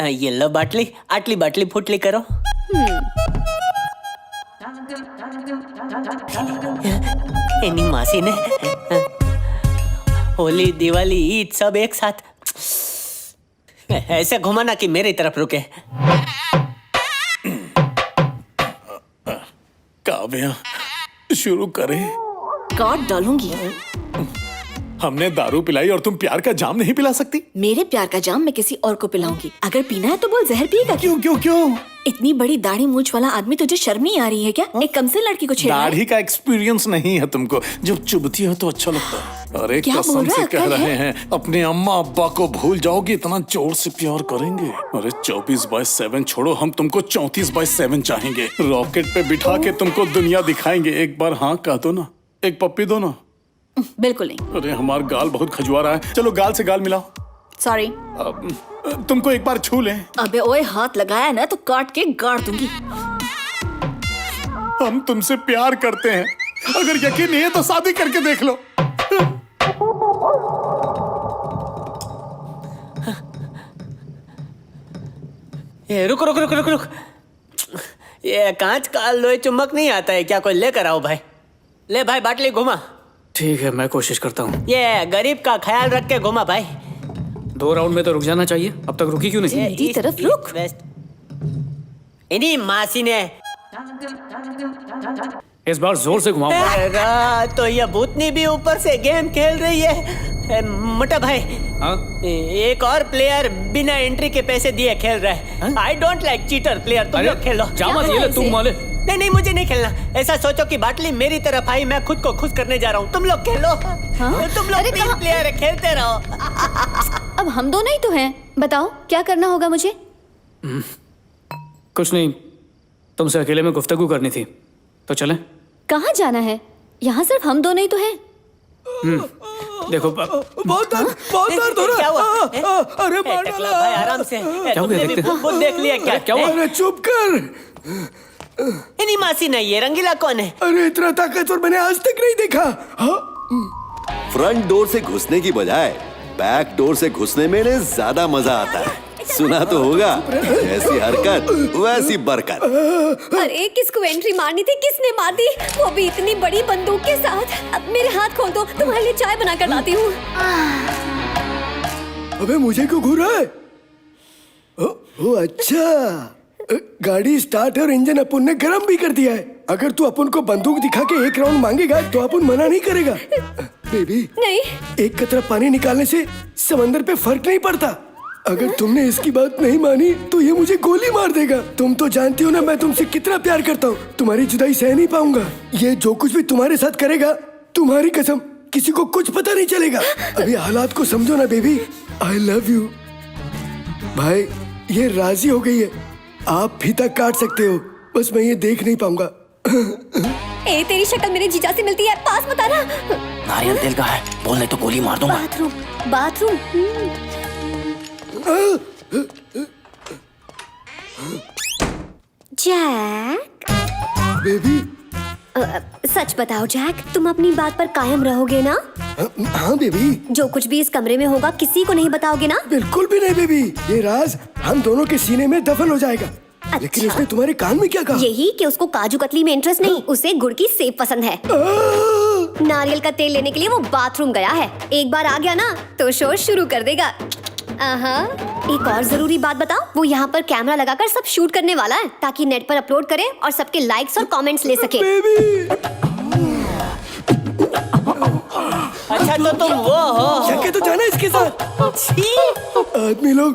ये लो बाटली, आटली बाटली फुटली करो। इन्हीं मासी ने होली दिवाली ईद सब एक साथ ऐसे घुमाना कि मेरी तरफ रुके। काव्या शुरू करें। काट डालूंगी। हमने दारू पिलाई और तुम प्यार का जाम नहीं पिला सकती? मेरे प्यार का जाम मैं किसी और को पिलाऊंगी। अगर पीना है तो बोल, जहर पिएगा। क्यों क्यों क्यों? इतनी बड़ी दाढ़ी मूंछ वाला आदमी, तुझे शर्म नहीं आ रही है क्या? एक कम से लड़की को छेड़ा है। दाढ़ी का एक्सपीरियंस नहीं है तुमको, जब चुभती है तो अच्छा लगता है। अरे क्या कसम बोल रहा से है? कह अक्ल रहे है? हैं, अपने अम्मा अब्बा को भूल जाओगी, इतना जोर से प्यार करेंगे। अरे 24/7 छोड़ो, हम तुमको 34/7 चाहेंगे। रॉकेट पे बिठा के तुमको दुनिया दिखाएंगे। एक बार हाँ कह दो ना, एक पप्पी दो ना। बिल्कुल नहीं। अरे हमारा गाल बहुत खजुआ रहा है, चलो गाल से गाल मिलाओ। सॉरी। तुमको एक बार छू लें। अबे ओए, हाथ लगाया ना तो काट के गाड़ दूंगी। हम तुमसे प्यार करते हैं, अगर यकीन नहीं है तो शादी करके देख लो। ये रुक रुक रुक रुक रुक। ये कांच का लोहे चुम्बक नहीं आता है क्या? कोई लेकर आओ भाई। ले भाई बाटली घुमा। ठीक है, मैं कोशिश करता हूँ। ये गरीब का ख्याल रख के घुमा भाई। 2 राउंड में तो रुक जाना चाहिए, अब तक रुकी क्यों नहीं? मेरी तरफ रुक। इन्हीं मासी ने इस बार जोर से घुमाओ। तो ये भूतनी भी ऊपर से गेम खेल रही है। मोटा भाई, हाँ? एक और प्लेयर बिना एंट्री के पैसे दिए खेल रहा है। I don't like cheater player. तुम लोग खेलो। जामत ये ले, तुम माले। नहीं नहीं, मुझे नहीं खेलना। ऐसा सोचो कि बाटली मेरी तरफ आई, मैं खुद को खुश करने जा रहा हूँ। तुम लोग खेलो। हाँ? तुम लोग तीन प्लेयर है, खेलते रहो। अब हम दोनों ही तो हैं। बताओ क्या करना होगा मुझे? कुछ नहीं, तुमसे अकेले में गुफ्तगू करनी थी, तो चलें? कहाँ जाना है? यहाँ सिर्फ हम दोनों ही तो हैं। देखो बहुत दर्द हो रहा है। अरे मार डाला भाई, आराम से। तुमने भी खुद देख लिया क्या? क्या हुआ? अरे चुप कर। इन्हीं मासी नहीं, ये रंगीला कौन है? अरे इतना ताकतवर मैंने आज तक नहीं देखा। फ्रंट डोर से घुसने की बजाय बैक डोर से घुसने में ज्यादा मजा आता है। सुना तो होगा, जैसी हरकत वैसी बरकत। अरे किसको एंट्री मारनी थी, किसने मार दी? वो भी इतनी बड़ी बंदूक के साथ। अब मेरे हाथ खोल दो, तुम्हारे लिए चाय बना कर लाती हूँ। अबे मुझे क्यों घूर रहा है? ओ अच्छा, गाड़ी स्टार्ट और इंजन अपन ने गर्म भी कर दिया है। अगर तू अपन को बंदूक दिखा के 1 राउंड मांगेगा तो अपन मना नहीं करेगा। बेबी नहीं, एक कतरा पानी निकालने से समंदर पे फर्क नहीं पड़ता। अगर तुमने इसकी बात नहीं मानी तो ये मुझे गोली मार देगा। तुम तो जानती हो ना मैं तुमसे कितना प्यार करता हूँ। तुम्हारी जुदाई सह नहीं पाऊंगा। ये जो कुछ भी तुम्हारे साथ करेगा, तुम्हारी कसम किसी को कुछ पता नहीं चलेगा। अभी हालात को समझो ना बेबी। I love you. भाई ये राजी हो गई है, आप फीता काट सकते हो, बस मैं ये देख नहीं पाऊंगा। ए तेरी शक्ल मेरे जीजा से मिलती है, पास मत आना। नारियल तेल का है, बोलने तो गोली मार दूंगा। Bathroom bathroom. जैक, बेबी सच बताओ जैक, तुम अपनी बात पर कायम रहोगे ना? हाँ बेबी। जो कुछ भी इस कमरे में होगा किसी को नहीं बताओगे ना? बिल्कुल भी नहीं बेबी, ये राज हम दोनों के सीने में दफन हो जाएगा। लेकिन इसने तुम्हारे कान में क्या कहा? यही कि उसको काजू कतली में इंटरेस्ट नहीं, उसे गुड़ की सेब पसंद है। नारियल का तेल लेने के लिए वो बाथरूम गया है। एक बार आ गया ना तो शो शुरू कर देगा। एक और जरूरी बात बताओ, वो यहाँ पर कैमरा लगाकर सब शूट करने वाला है ताकि नेट पर अपलोड करे और सबके लाइक्स और कमेंट्स ले सके। अच्छा तो तुम वो हो? जाके तो जाना इसके साथ। आदमी लोग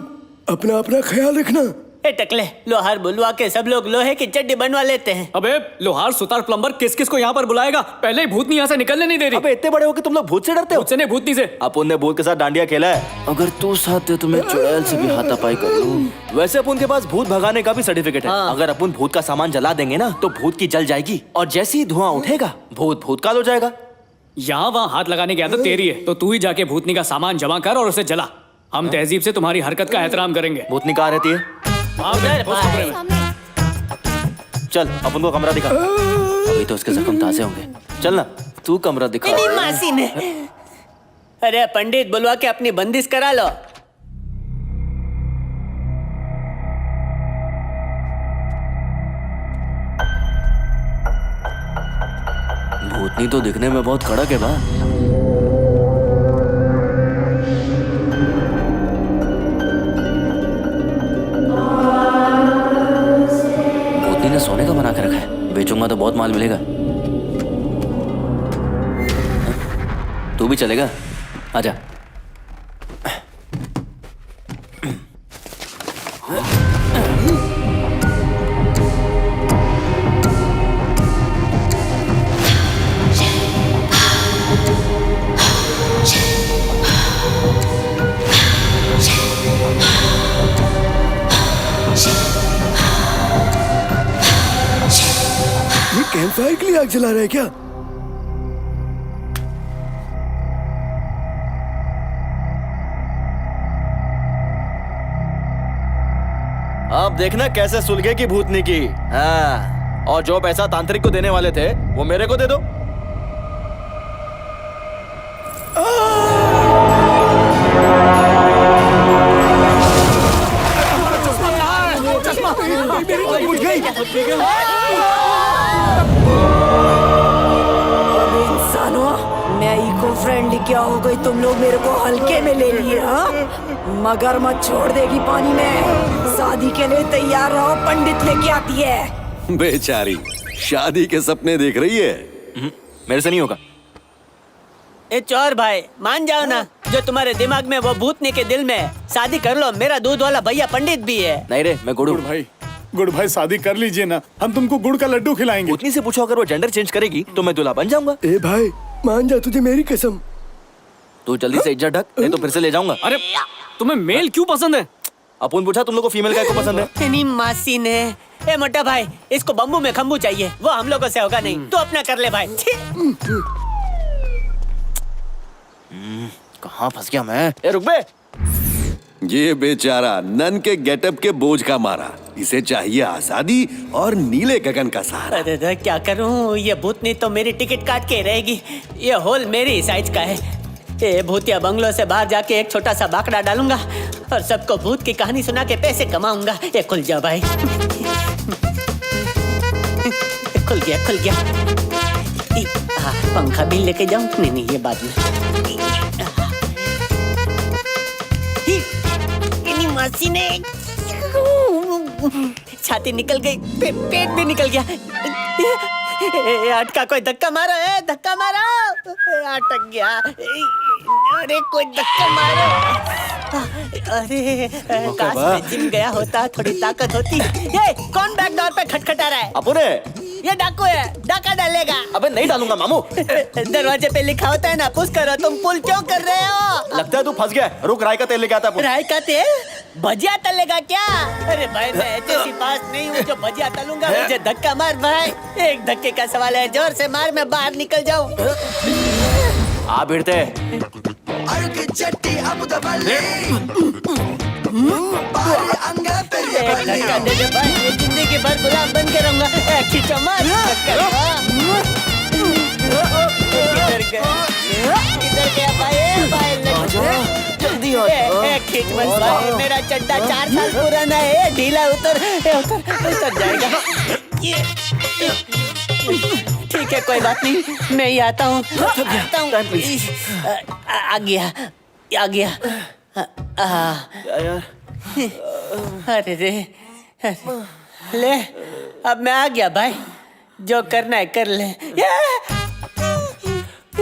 अपना अपना ख्याल रखना। ए टकले, लोहार बुलवा के सब लोग लोहे की चड्डी बनवा लेते हैं। अबे लोहार, सुतार, प्लम्बर किस किस को यहाँ पर बुलाएगा? पहले ही भूतनी यहाँ से निकलने नहीं दे रही। अबे इतने बड़े हो कि तुम लोग भूत से डरते हो? भूत से नहीं, भूतनी से। अपन ने भूत के साथ डांडिया खेला है। अगर तू साथ दे तो मैं चुड़ैल से भी हाथापाई कर लूं। वैसे अपन के पास भूत भगाने का भी सर्टिफिकेट है। अगर अपन भूत का सामान जला देंगे ना तो भूत की जल जाएगी और जैसे ही धुआं उठेगा भूत भूत काल हो जाएगा। यहाँ वहाँ हाथ लगाने की आदत तेरी है, तो तू ही जाके भूतनी का सामान जमा कर और उसे जला। हम तहजीब से तुम्हारी हरकत का एहतराम करेंगे। भूतनी कहाँ रहती है? चल अपन को कमरा दिखा। अभी तो उसके जख्म ताजे होंगे। चल ना, तू कमरा दिखा। नहीं मासी ने। अरे पंडित बुलवा के अपनी बंदिश करा लो। भूतनी तो दिखने में बहुत कड़क है बा। भूतनी ने सोने का बना के रखा है, बेचूंगा तो बहुत माल मिलेगा। तू भी चलेगा? आजा। कैंप फायर के लिए आग जला रहा है क्या? अब देखना कैसे सुलगेगी भूतनी की। हाँ, और जो पैसा तांत्रिक को देने वाले थे वो मेरे को दे दो। मैं इको फ्रेंडली क्या हो गई? तुम लोग मेरे को हल्के में ले लिए। मगरमच्छ छोड़ देगी पानी में। शादी के लिए तैयार रहो, पंडित लेके आती है। बेचारी शादी के सपने देख रही है। मेरे से नहीं होगा। ए चोर भाई, मान जाओ ना, जो तुम्हारे दिमाग में वो भूतनी के दिल में। शादी कर लो, मेरा दूध वाला भैया पंडित भी है। नहीं रे, मैं गुड़ भाई। गुड़ भाई शादी कर लीजिए ना, हम तुमको गुड़ का लड्डू खिलाएंगे। भूतनी से पूछो, अगर वो जेंडर चेंज करेगी तो मैं दूल्हा बन जाऊंगा। ए भाई मान जा, तुझे मेरी कसम। तू जल्दी से इज्जत ढक, नहीं तो फिर से ले जाऊंगा। अरे तुम्हें मेल क्यों पसंद है? अपन पूछा तुम लोग को फीमेल का पसंद है? नहीं मासी ने। ए मोटा भाई, इसको बम्बू में खम्बू चाहिए, वो हम लोगों से होगा नहीं। तू अपना कर ले भाई। कहाँ फंस गया मैं? ए रुक बे। ये बेचारा नन के गेटअप के बोझ का मारा। इसे चाहिए आजादी और नीले गगन का सहारा। अरे क्या करूं, ये भूतनी तो मेरी टिकट काट के रहेगी। ये होल मेरी साइज का है। ये भूतिया बंगलों से बाहर जाके एक छोटा सा बाकड़ा डालूंगा और सबको भूत की कहानी सुना के पैसे कमाऊंगा। ये खुल जा भाई। खुल गया, खुल गया। पंखा भी लेके जाऊं? नहीं, ये बाद में। मासी ने छाती निकल गई, पेट भी निकल गया। अटका, कोई धक्का मारो, धक्का मारो। अटक गया। अरे कोई धक्का मारो। अरे काश मैं जिम गया होता, थोड़ी ताकत होती। ये कौन बैक डोर पे खटखटा रहा है? अपुने, ये डाकू है, डाका डालेगा। अबे नहीं डालूंगा मामू। दरवाजे पे लिखा होता है ना, पुश करो। तुम पुल क्यों कर रहे हो? लगता है तू फंस गया। रुक, राय का तेल लेके आता। राय का तेल? भजिया तलेगा क्या? अरे भाई मैं ऐसे पास नहीं हूँ जो भजिया तलूंगा। मुझे धक्का मार भाई, एक धक्के का सवाल है। जोर से मार, मैं बाहर निकल जाऊँ। आ भिड़ते। एक धक्का दे दे भाई, ये जिंदगी भर गुलाम बन के रहूंगा। खींचो मार। किधर गया भाई? जल्दी खींच मत भाई, मेरा चड्डा 4 साल पुराना है। ढीला उतर जाएगा। ठीक है, कोई बात नहीं, मैं ही आता हूँ। आ गया। अरे रे, ले अब मैं आ गया भाई। जो करना है कर ले।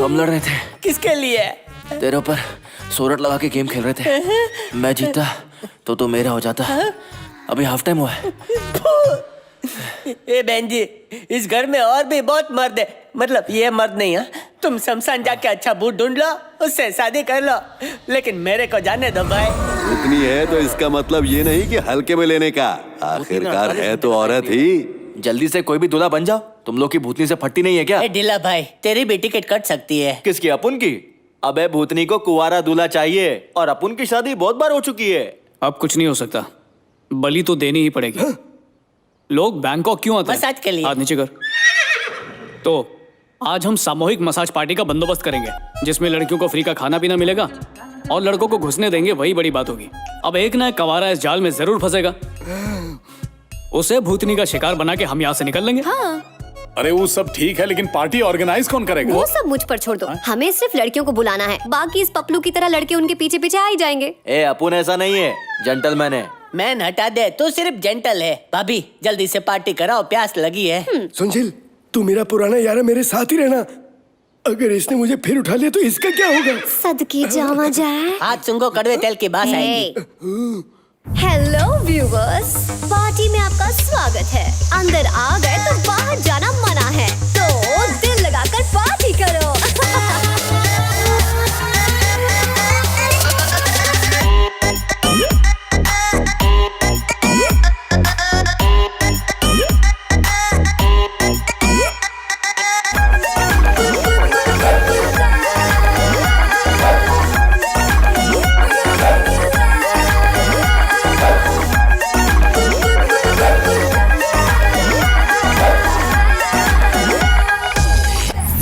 हम लड़ रहे थे। किसके लिए? तेरे ऊपर सोरठ लगा के गेम खेल रहे थे। मैं जीता तो तू मेरा हो जाता अभी हाफ टाइम हुआ है। ए बहन जी, इस घर में और भी बहुत मर्द है, मतलब ये मर्द नहीं है। तुम शमशान जाके अच्छा बूट ढूंढ लो, उससे शादी कर लो, लेकिन मेरे को जाने दो भाई। उतनी है तो इसका मतलब ये नहीं कि हल्के में लेने का, आखिरकार है तो औरत ही। जल्दी से कोई भी दूल्हा बन जाओ, तुम लोग की भूतनी से फटती नहीं है क्या? ए ढीला भाई, तेरी भी टिकट कट सकती है। किसकी? अपुन की? अबे भूतनी को कुंवारा दूल्हा चाहिए और अपुन की शादी बहुत बार हो चुकी है। अब कुछ नहीं हो सकता, बलि तो देनी ही पड़ेगी। लोग बैंकॉक क्यों आते हैं? मसाज के लिए। हाथ नीचे कर। तो आज हम सामूहिक मसाज पार्टी का बंदोबस्त करेंगे, जिसमें लड़कियों को फ्री का खाना पीना मिलेगा और लड़कों को घुसने देंगे, वही बड़ी बात होगी। अब एक ना एक कवारा इस जाल में जरूर फंसेगा, उसे भूतनी का शिकार बना के हम यहाँ से निकल लेंगे। हाँ। अरे वो सब ठीक है, लेकिन पार्टी ऑर्गेनाइज कौन करेगा? वो सब मुझ पर छोड़ दो, हमें सिर्फ लड़कियों को बुलाना है, बाकी इस पपलू की तरह लड़के उनके पीछे पीछे आ ही जाएंगे। ए अपुन ऐसा नहीं है, जेंटलमैन है। मैन हटा दे, तू सिर्फ जेंटल है। भाभी जल्दी से पार्टी कराओ, प्यास लगी है। सुनशील, तू मेरा पुराना यार है, मेरे साथ ही रहना। अगर इसने मुझे फिर उठा लिया तो इसका क्या होगा? सदके जावा जाए। हाथ सुंगो, कड़वे तेल की बात आएगी। हेलो व्यूवर्स, पार्टी में आपका स्वागत है। अंदर आ गए तो बाहर जाना मना है, तो दिल लगाकर पार्टी करो।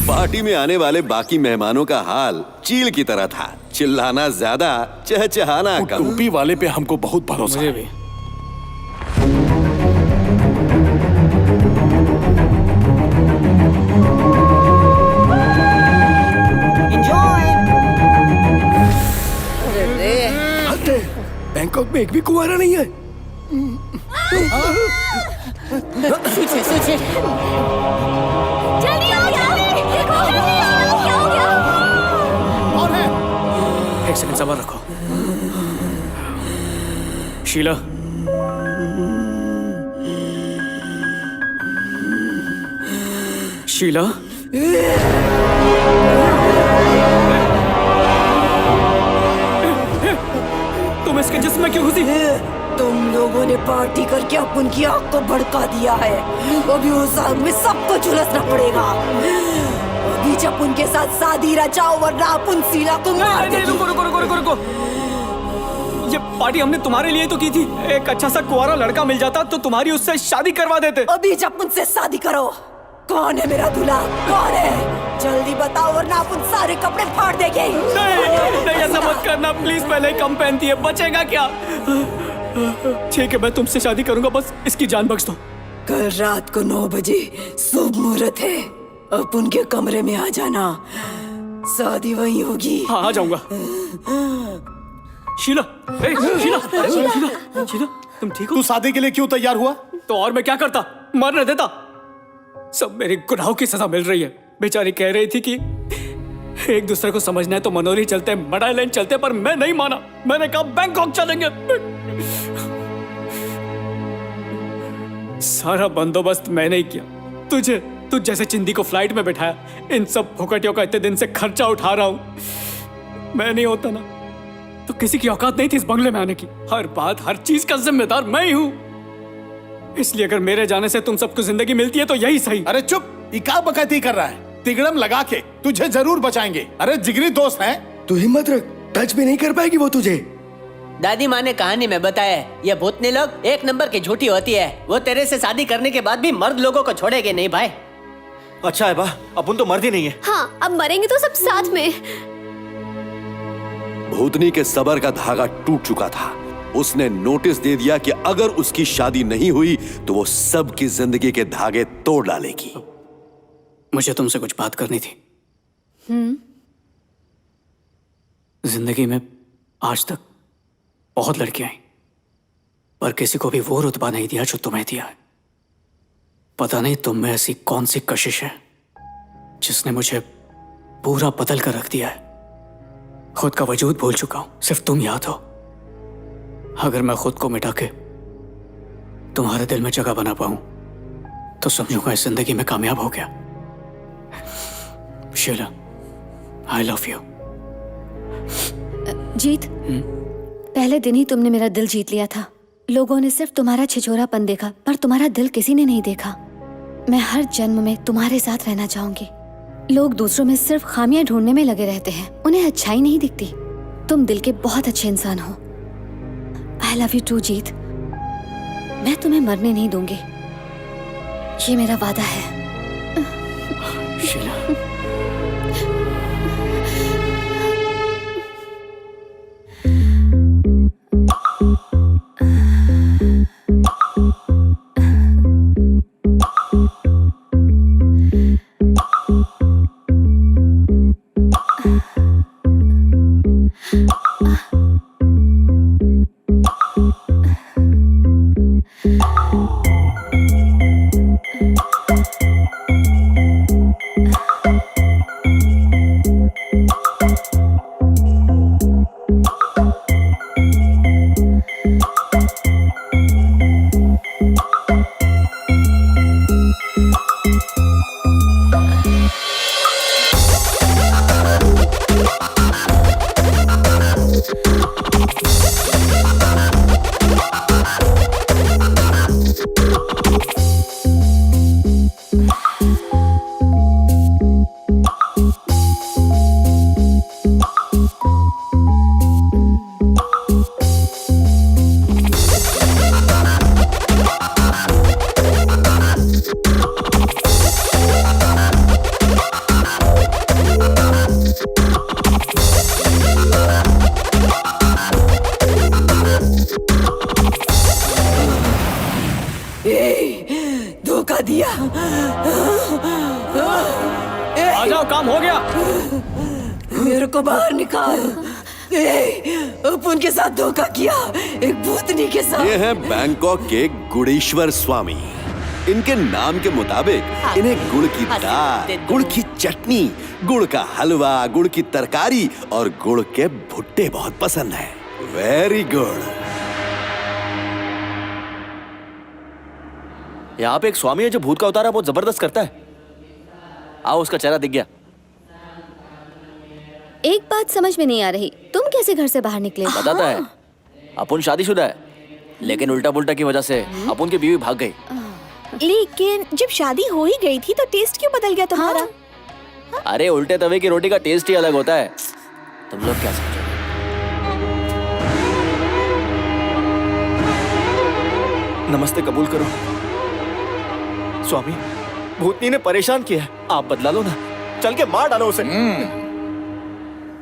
पार्टी में आने वाले बाकी मेहमानों का हाल चील की तरह था, चिल्लाना ज्यादा, चहचहाना कम। टोपी वाले पे हमको बहुत भरोसा है। मुझे भी। हद है, बैंकॉक में एक भी कुंवारा नहीं है। जल्दी आओ, देखो क्या हो गया? एक सेकंड सब्र रखो। शीला, शीला, तुम इसके जिस्म में क्यों घुसी? तुम लोगों ने पार्टी करके अपन की आग को भड़का दिया है। अभी उस आग में सबको झुलसना पड़ेगा। अभी जब उनके साथ शादी रचाओ, वरना अपन शीला को मार देगी। रुको रुको रुको रुको रुको। ये पार्टी हमने तुम्हारे लिए तो की थी। एक अच्छा सा कुंवारा लड़का मिल जाता तो तुम्हारी उससे शादी करवा देते। अभी जब उनसे शादी करो। कौन है मेरा दूल्हा? कौन है? जल्दी बताओ, वरना अपन सारे कपड़े फाड़ देंगे। नहीं ऐसा मत करना प्लीज, पहले कम पहनती है, बचेगा क्या? ठीक है, मैं तुमसे शादी करूंगा, बस इसकी जान बख्श दो। कल रात को 9 बजे शुभ मुहूर्त है, अपन के कमरे में आ जाना, शादी वहीं होगी। हाँ आ जाऊंगा। शीला, शीला, शीला, शीला, तुम ठीक हो? तू शादी के लिए क्यों तैयार हुआ? तो और मैं क्या करता, मरने देता? सब मेरे गुनाहों की सजा मिल रही है। बेचारी कह रही थी कि एक दूसरे को समझना है तो मनोरी चलते, मडाईलैंड चलते, पर मैं नहीं माना। मैंने कहा बैंकॉक चलेंगे। सारा बंदोबस्त मैंने ही किया। तुझ जैसे चिंदी को फ्लाइट में बिठाया। इन सब फुकटियों का इतने दिन से खर्चा उठा रहा हूं। मैं नहीं होता ना तो किसी की औकात नहीं थी इस बंगले में आने की। हर बात, हर चीज का जिम्मेदार मैं ही हूं। इसलिए अगर मेरे जाने से तुम सबको जिंदगी मिलती है तो यही सही। अरे चुप, इका बकैती कर रहा है। तिगड़म लगा के तुझे जरूर बचाएंगे। अरे जिगरी दोस्त हैं। तू हिम्मत रख, टच भी नहीं कर पाएगी वो तुझे। दादी माँ ने कहानी में बताया, ये भूतनी लोग एक नंबर की झूठी होती है। वो तेरे से शादी करने के बाद भी मर्द लोगों को छोड़ेंगे नहीं भाई। अच्छा है बा, अपन तो मर्द ही नहीं है। हाँ, अब मरेंगे तो सब साथ में। भूतनी के सबर का धागा टूट चुका था। उसने नोटिस दे दिया कि अगर उसकी शादी नहीं हुई तो वो सबकी जिंदगी के धागे तोड़ डालेगी। मुझे तुमसे कुछ बात करनी थी। जिंदगी में आज तक बहुत लड़कियां आई, पर किसी को भी वो रुतबा नहीं दिया जो तुम्हें दिया है। पता नहीं तुम में ऐसी कौन सी कशिश है जिसने मुझे पूरा बदल कर रख दिया है। खुद का वजूद भूल चुका हूं, सिर्फ तुम याद हो। अगर मैं खुद को मिटा के तुम्हारे दिल में जगह बना पाऊं तो समझूंगा इस जिंदगी में कामयाब हो गया। Sheela, I love you. Jeet, पहले दिन ही तुमने मेरा दिल जीत लिया था। लोगों ने सिर्फ तुम्हारा छिछोरापन देखा, पर तुम्हारा दिल किसी ने नहीं देखा। मैं हर जन्म में तुम्हारे साथ रहना चाहूंगी। लोग दूसरों में सिर्फ खामियां ढूंढने में लगे रहते हैं, उन्हें अच्छाई नहीं दिखती। तुम दिल के बहुत अच्छे इंसान हो। आई लव यू टू जीत। मैं तुम्हें मरने नहीं दूंगी, ये मेरा वादा है। शीला, धोखा दिया। आ जाओ, काम हो गया। मेरे को बाहर निकाल। उनके साथ धोखा किया, एक भूतनी के साथ। ये है बैंकॉक के गुड़ेश्वर स्वामी। इनके नाम के मुताबिक इन्हें गुड़ की दाल, गुड़ की चटनी, गुड़ का हलवा, गुड़ की तरकारी और गुड़ के भुट्टे बहुत पसंद है। Very good. यहाँ पे एक स्वामी है जो भूत का उतारा बहुत जबरदस्त करता है। आओ, उसका चेहरा दिख गया। एक बात समझ में नहीं आ रही, तुम कैसे घर से बाहर निकले? बताता है, अपुन शादीशुदा है, लेकिन उल्टा पुल्टा की वजह से अपुन की बीवी भाग गई। लेकिन जब शादी हो ही गई थी तो टेस्ट क्यों बदल गया तुम्हारा? अरे उल्टे तवे की रोटी का टेस्ट ही अलग होता है। तुम लोग क्या समझोगे? नमस्ते कबूल करो। स्वामी, भूतनी ने परेशान किया है, आप बदला लो ना, चल के मार डालो उसे।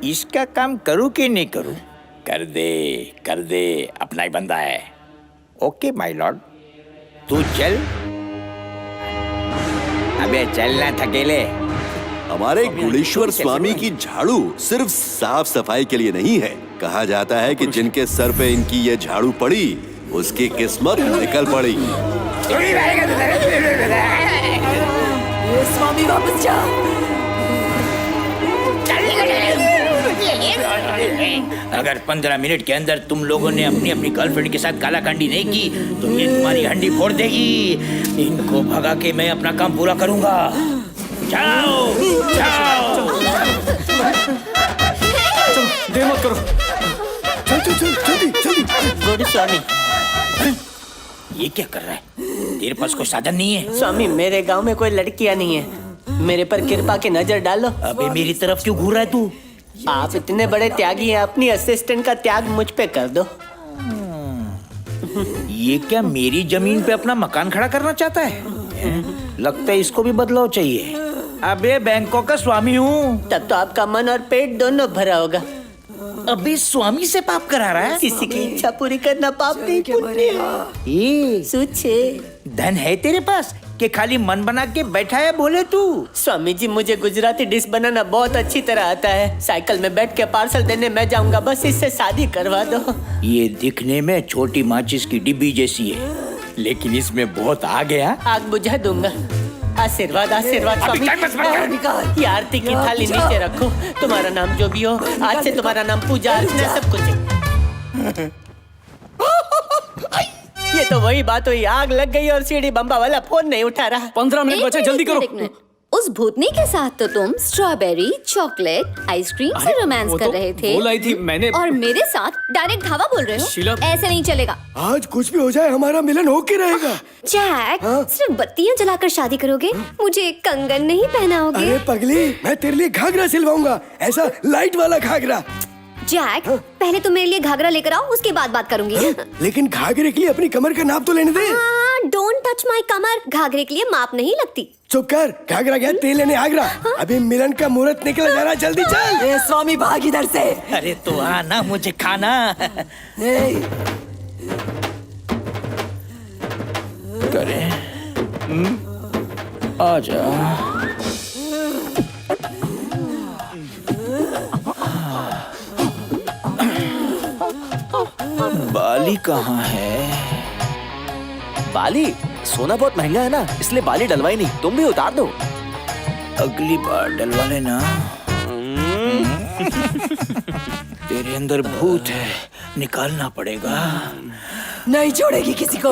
इसका काम करूं कि नहीं करूं? कर दे, अपना ही बंदा है। ओके माय लॉर्ड, तू चल। अबे चलना थकेले। हमारे गुड़ेश्वर स्वामी की झाड़ू सिर्फ साफ सफाई के लिए नहीं है। कहा जाता है कि जिनके सर पे इनकी ये झाड़ू पड़ी, उसकी किस्मत निकल पड़ी। स्वामी वापस जा। अगर 15 मिनट के अंदर तुम लोगों ने अपनी अपनी गर्लफ्रेंड के साथ कालाकांडी नहीं की तो ये तुम्हारी हंडी फोड़ देगी। इनको भगा के मैं अपना काम पूरा करूंगा। जाओ जाओ। देर मत करो। जल्दी। गुड स्वामी। ये क्या कर रहा है? तेरे पास कोई साधन नहीं है? स्वामी, मेरे गांव में कोई लड़कियां नहीं है, मेरे पर कृपा की नजर डालो। अबे मेरी तरफ क्यों घूर रहा है तू? आप इतने बड़े त्यागी हैं, अपनी असिस्टेंट का त्याग मुझ पे कर दो। ये क्या मेरी जमीन पे अपना मकान खड़ा करना चाहता है? लगता है इसको भी बदलाव चाहिए। अबे बैंकॉक का स्वामी हूँ। तब तो आपका मन और पेट दोनों भरा होगा। अबे स्वामी से पाप करा रहा है? किसी की इच्छा पूरी करना पाप नहीं, पुण्य है। सोचे, धन है तेरे पास कि खाली मन बना के बैठा है बोले तू? स्वामी जी, मुझे गुजराती डिश बनाना बहुत अच्छी तरह आता है। साइकिल में बैठ के पार्सल देने मैं जाऊंगा, बस इससे शादी करवा दो। ये दिखने में छोटी माचिस की डिब्बी जैसी है, लेकिन इसमें बहुत आग है। आग बुझा दूंगा। आशीर्वाद स्वामी। ये आरती की थाली नीचे रखो। तुम्हारा नाम जो भी हो, आज से तुम्हारा नाम पूजा अर्चना सब कुछ है। ये तो वही बात हुई, आग लग गई और सीढ़ी बम्बा वाला फोन नहीं उठा रहा। 15 मिनट बचे, जल्दी करो। एक मिनट। उस भूतनी के साथ तो तुम स्ट्रॉबेरी, चॉकलेट, आइसक्रीम से रोमांस वो कर तो रहे थे। बोला ही थी मैंने। और मेरे साथ डायरेक्ट धावा बोल रहे हो? शीला। ऐसे नहीं चलेगा। आज कुछ भी हो जाए हमारा मिलन होके रहेगा। जैक, सिर्फ बत्तियां जलाकर शादी करोगे? मुझे कंगन नहीं पहनाओगे? अरे पगली, मैं तेरे लिए घाघरा सिलवाऊंगा, ऐसा लाइट वाला घाघरा। जैक, पहले तुम मेरे लिए घाघरा लेकर आओ, उसके बाद बात करूंगी। लेकिन घाघरे के लिए अपनी कमर का नाप तो लेने दे। डोंट टच माय कमर, घाघरे के लिए माप नहीं लगती। चुप कर, घाघरा गया तेल लेने आगरा। अभी मिलन का मुहूर्त निकल जा रहा, जल्दी चल। ए स्वामी भाग इधर से। अरे तो आना, मुझे खाना। करे आजा। बाली कहाँ है? बाली? सोना बहुत महंगा है ना, इसलिए बाली डलवाई नहीं। तुम भी उतार दो। अगली बार डलवा लेना। तेरे अंदर भूत है, निकालना पड़ेगा। नहीं छोड़ेगी किसी को।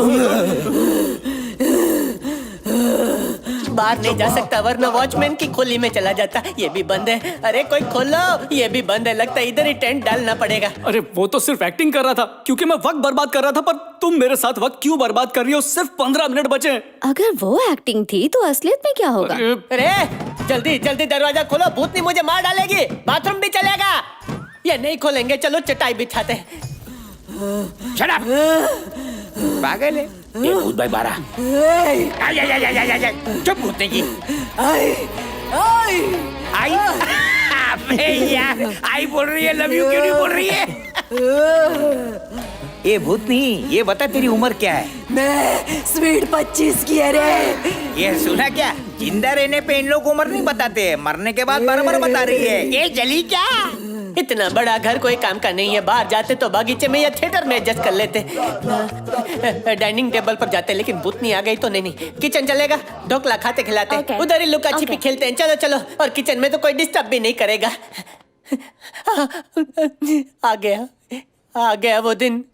बाहर नहीं जा सकता वरना वॉचमैन की खोली में चला जाता। ये भी बंद है। अरे कोई खोलो। ये भी बंद है, लगता है इधर ही टेंट डालना पड़ेगा। अरे वो तो सिर्फ एक्टिंग कर रहा था, क्योंकि मैं वक्त बर्बाद कर रहा था। पर तुम मेरे साथ वक्त क्यों बर्बाद कर रही हो? सिर्फ 15 मिनट बचे। अगर वो एक्टिंग थी तो असलियत में क्या होगा? अरे जल्दी जल्दी दरवाजा खोलो, भूतनी मुझे मार डालेगी। बाथरूम भी चलेगा। ये नहीं खोलेंगे, चलो चटाई बिछाते हैं। Shut up! पागल है ये भूत भाई 12। चुप भूतने की। आई अबे यार, आई बोल रही है, लव यू क्यों नहीं बोल रही है? ये भूतनी, ये बता तेरी उम्र क्या है? मैं स्वीट 25 की है रे। ये सुना क्या? जिंदा रहने पे इन लोग उम्र नहीं बताते, मरने के बाद बराबर बता रही है। ये जली क्या? इतना बड़ा घर कोई काम का नहीं है। बाहर जाते तो बागीचे में या थिएटर में एडजस्ट कर लेते। डाइनिंग टेबल पर जाते, लेकिन भूतनी आ गई तो नहीं। किचन चलेगा, ढोकला खाते खिलाते। उधर ही लुका छिपी खेलते हैं। चलो चलो। और किचन में तो कोई डिस्टर्ब भी नहीं करेगा। आ गया वो दिन।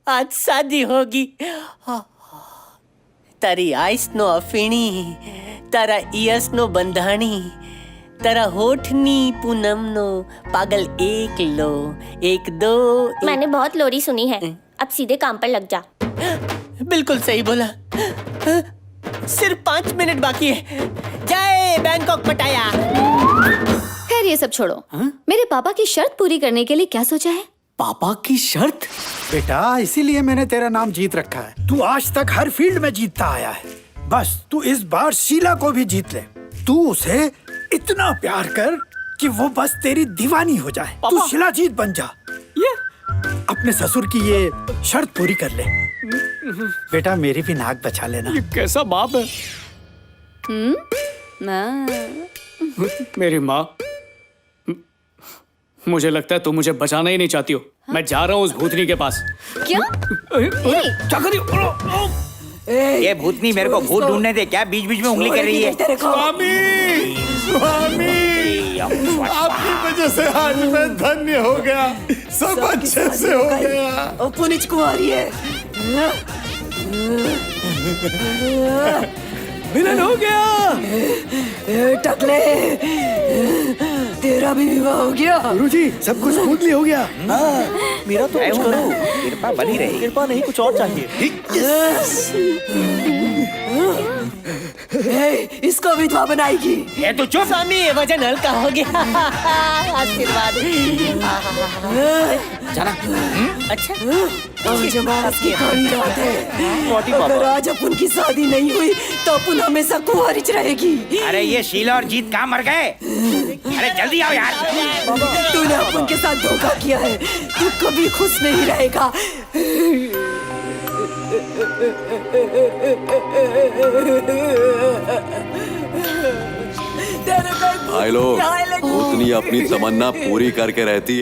आज शादी होगी। तारी आइस नो अफीणी, तारा इयस नो बंधाणी, तारा होठनी पूनम नो पागल एक लो एक दो। मैंने बहुत लोरी सुनी है, अब सीधे काम पर लग जा। बिल्कुल सही बोला। सिर्फ 5 मिनट बाकी है। जय बैंकॉक पटाया। खैर ये सब छोड़ो। मेरे पापा की शर्त पूरी करने के लिए क्या सोचा है? पापा की शर्त? बेटा, इसीलिए मैंने तेरा नाम जीत रखा है। तू आज तक हर फील्ड में जीतता आया है, बस तू इस बार शीला को भी जीत ले। तू उसे इतना प्यार कर कि वो बस तेरी दीवानी हो जाए। तू शिलाजीत बन जा। ये अपने ससुर की ये शर्त पूरी कर ले। बेटा, मेरी भी नाक बचा लेना। ये कैसा बाप है? मेरी माँ, मुझे लगता है तुम मुझे बचाना ही नहीं चाहती हो। मैं जा रहा हूँ उस भूतनी के पास। क्या? क्या कर रही हो? ये भूतनी मेरे को भूत ढूंढने दे। क्या बीच बीच में उंगली कर रही है? स्वामी, स्वामी, आपकी वजह से आज मैं धन्य हो गया। सब अच्छे से हो गया। पुनिच कुमारी है। मिलन हो गया। टकले, तेरा भी विवाह हो गया। गुरुजी, सब कुछ स्मूथली हो गया। मेरा तो कुछ करो। कृपा बनी रही। कृपा नहीं, कुछ और चाहिए। इसको विधवा बनाएगी। ये तो चुप। स्वामी, वजन हल्का हो गया। आशीर्वाद। जाना। अच्छा, जमानत की खाली रात है। अगर आज अपन की शादी नहीं हुई तो अपन हमेशा कुंवारिच रहेगी। अरे ये शीला और जीत कहाँ मर गए? अरे जल्दी आओ यार। तूने अपन के साथ धोखा किया है, तू कभी खुश नहीं रहेगा। भाई लोग, भूतनी अपनी तमन्ना पूरी करके रहती है।